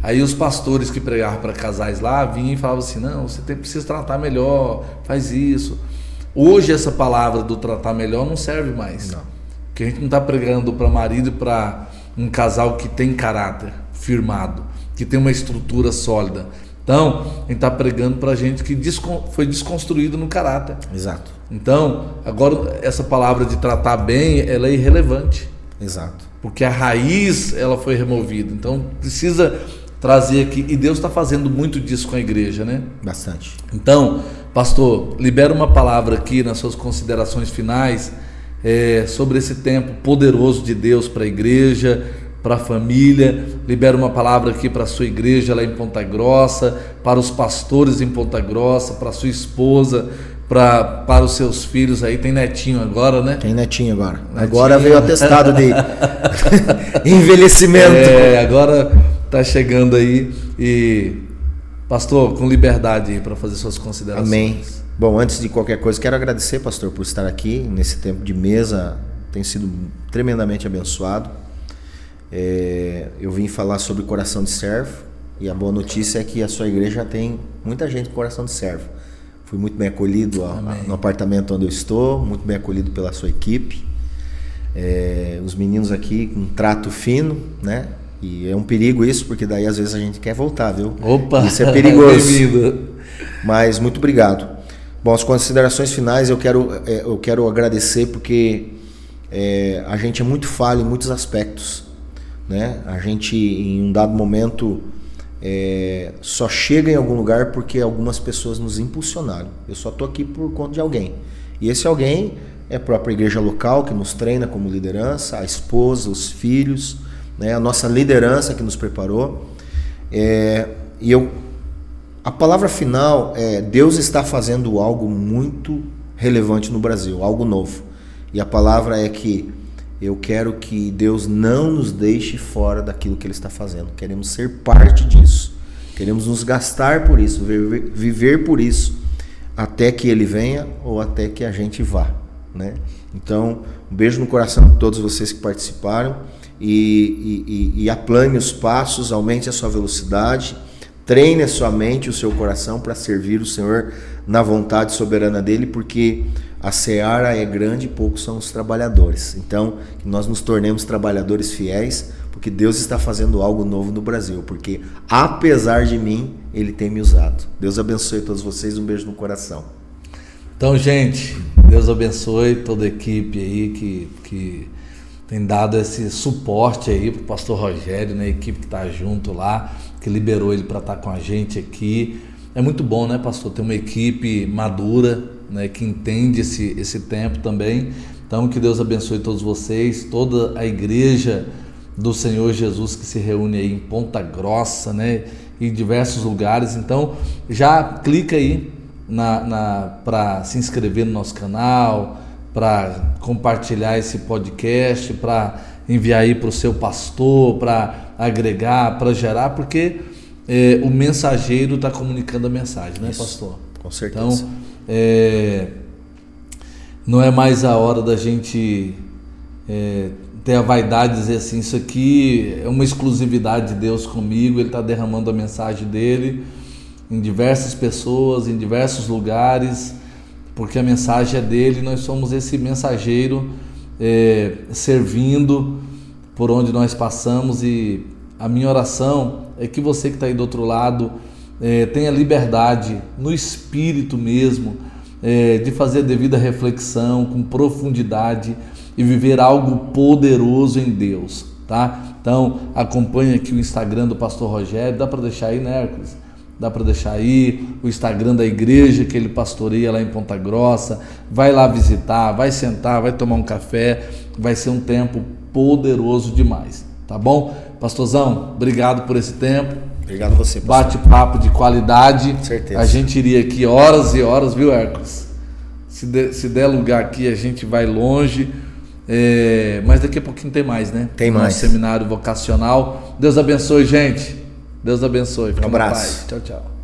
A: Aí os pastores que pregavam para casais lá vinham e falavam assim: não, você precisa tratar melhor, faz isso. Hoje essa palavra do tratar melhor não serve mais. Não. Porque a gente não está pregando para marido e para um casal que tem caráter firmado, que tem uma estrutura sólida. Então, a gente está pregando para gente que foi desconstruído no caráter.
B: Exato.
A: Então, agora essa palavra de tratar bem, ela é irrelevante.
B: Exato.
A: Porque a raiz, ela foi removida. Então, precisa trazer aqui, e Deus está fazendo muito disso com a igreja, né?
B: Bastante.
A: Então, pastor, libera uma palavra aqui nas suas considerações finais sobre esse tempo poderoso de Deus para a igreja, para a família. Libera uma palavra aqui para a sua igreja lá em Ponta Grossa, para os pastores em Ponta Grossa, para a sua esposa, para os seus filhos aí. Tem netinho agora, né?
B: Tem netinho agora. Agora veio o atestado de envelhecimento.
A: Agora tá chegando aí. E pastor, com liberdade aí para fazer suas considerações.
B: Amém. Bom, antes de qualquer coisa, quero agradecer, pastor, por estar aqui nesse tempo de mesa. Tem sido tremendamente abençoado. Eu vim falar sobre coração de servo, e a boa notícia é que a sua igreja tem muita gente com coração de servo. Fui muito bem acolhido no apartamento onde eu estou, muito bem acolhido pela sua equipe. Os meninos aqui com um trato fino, né? E é um perigo isso, porque daí às vezes a gente quer voltar, viu?
A: Opa!
B: Isso é perigoso.
A: Bem-vindo.
B: Mas muito obrigado. Bom, as considerações finais eu quero agradecer, porque a gente é muito falho em muitos aspectos, né? A gente, em um dado momento, só chega em algum lugar porque algumas pessoas nos impulsionaram. Eu só estou aqui por conta de alguém. E esse alguém é a própria igreja local, que nos treina como liderança, a esposa, os filhos, né? A nossa liderança que nos preparou. A palavra final é: Deus está fazendo algo muito relevante no Brasil, algo novo. E a palavra é que eu quero que Deus não nos deixe fora daquilo que Ele está fazendo. Queremos ser parte disso. Queremos nos gastar por isso, viver por isso, até que Ele venha ou até que a gente vá, né? Então, um beijo no coração de todos vocês que participaram, e aplane os passos, aumente a sua velocidade, treine a sua mente, o seu coração para servir o Senhor na vontade soberana dEle, porque a seara é grande e poucos são os trabalhadores. Então, que nós nos tornemos trabalhadores fiéis, porque Deus está fazendo algo novo no Brasil, porque apesar de mim, Ele tem me usado. Deus abençoe todos vocês, um beijo no coração.
A: Então, gente, Deus abençoe toda a equipe aí que tem dado esse suporte aí pro pastor Rogério, né? A equipe que tá junto lá, que liberou ele para estar com a gente aqui. É muito bom, né, pastor, ter uma equipe madura, né, que entende esse tempo também. Então, que Deus abençoe todos vocês, toda a igreja do Senhor Jesus que se reúne aí em Ponta Grossa, né, em diversos lugares. Então, já clica aí para se inscrever no nosso canal, para compartilhar esse podcast, para enviar aí para o seu pastor, para agregar, para gerar, porque o mensageiro está comunicando a mensagem, né, pastor?
B: Com certeza.
A: Então, não é mais a hora da gente ter a vaidade de dizer assim: isso aqui é uma exclusividade de Deus comigo, Ele está derramando a mensagem dEle em diversas pessoas, em diversos lugares, porque a mensagem é dEle, nós somos esse mensageiro servindo por onde nós passamos. E a minha oração é que você que está aí do outro lado tenha liberdade no espírito mesmo, de fazer a devida reflexão com profundidade e viver algo poderoso em Deus, tá? Então acompanhe aqui o Instagram do pastor Rogério. Dá para deixar aí, né, Hércules? Dá para deixar aí o Instagram da igreja que ele pastoreia lá em Ponta Grossa. Vai lá visitar, vai sentar, vai tomar um café. Vai ser um tempo poderoso demais, tá bom? Pastorzão, obrigado por esse tempo.
B: Obrigado a você, pastor.
A: Bate-papo de qualidade.
B: Certeza.
A: A gente iria aqui horas e horas, viu, Hércules? Se der lugar aqui, a gente vai longe. Mas daqui a pouquinho tem mais, né?
B: Tem mais.
A: Nosso seminário vocacional. Deus abençoe, gente. Deus abençoe. Fica
B: um abraço.
A: Tchau, tchau.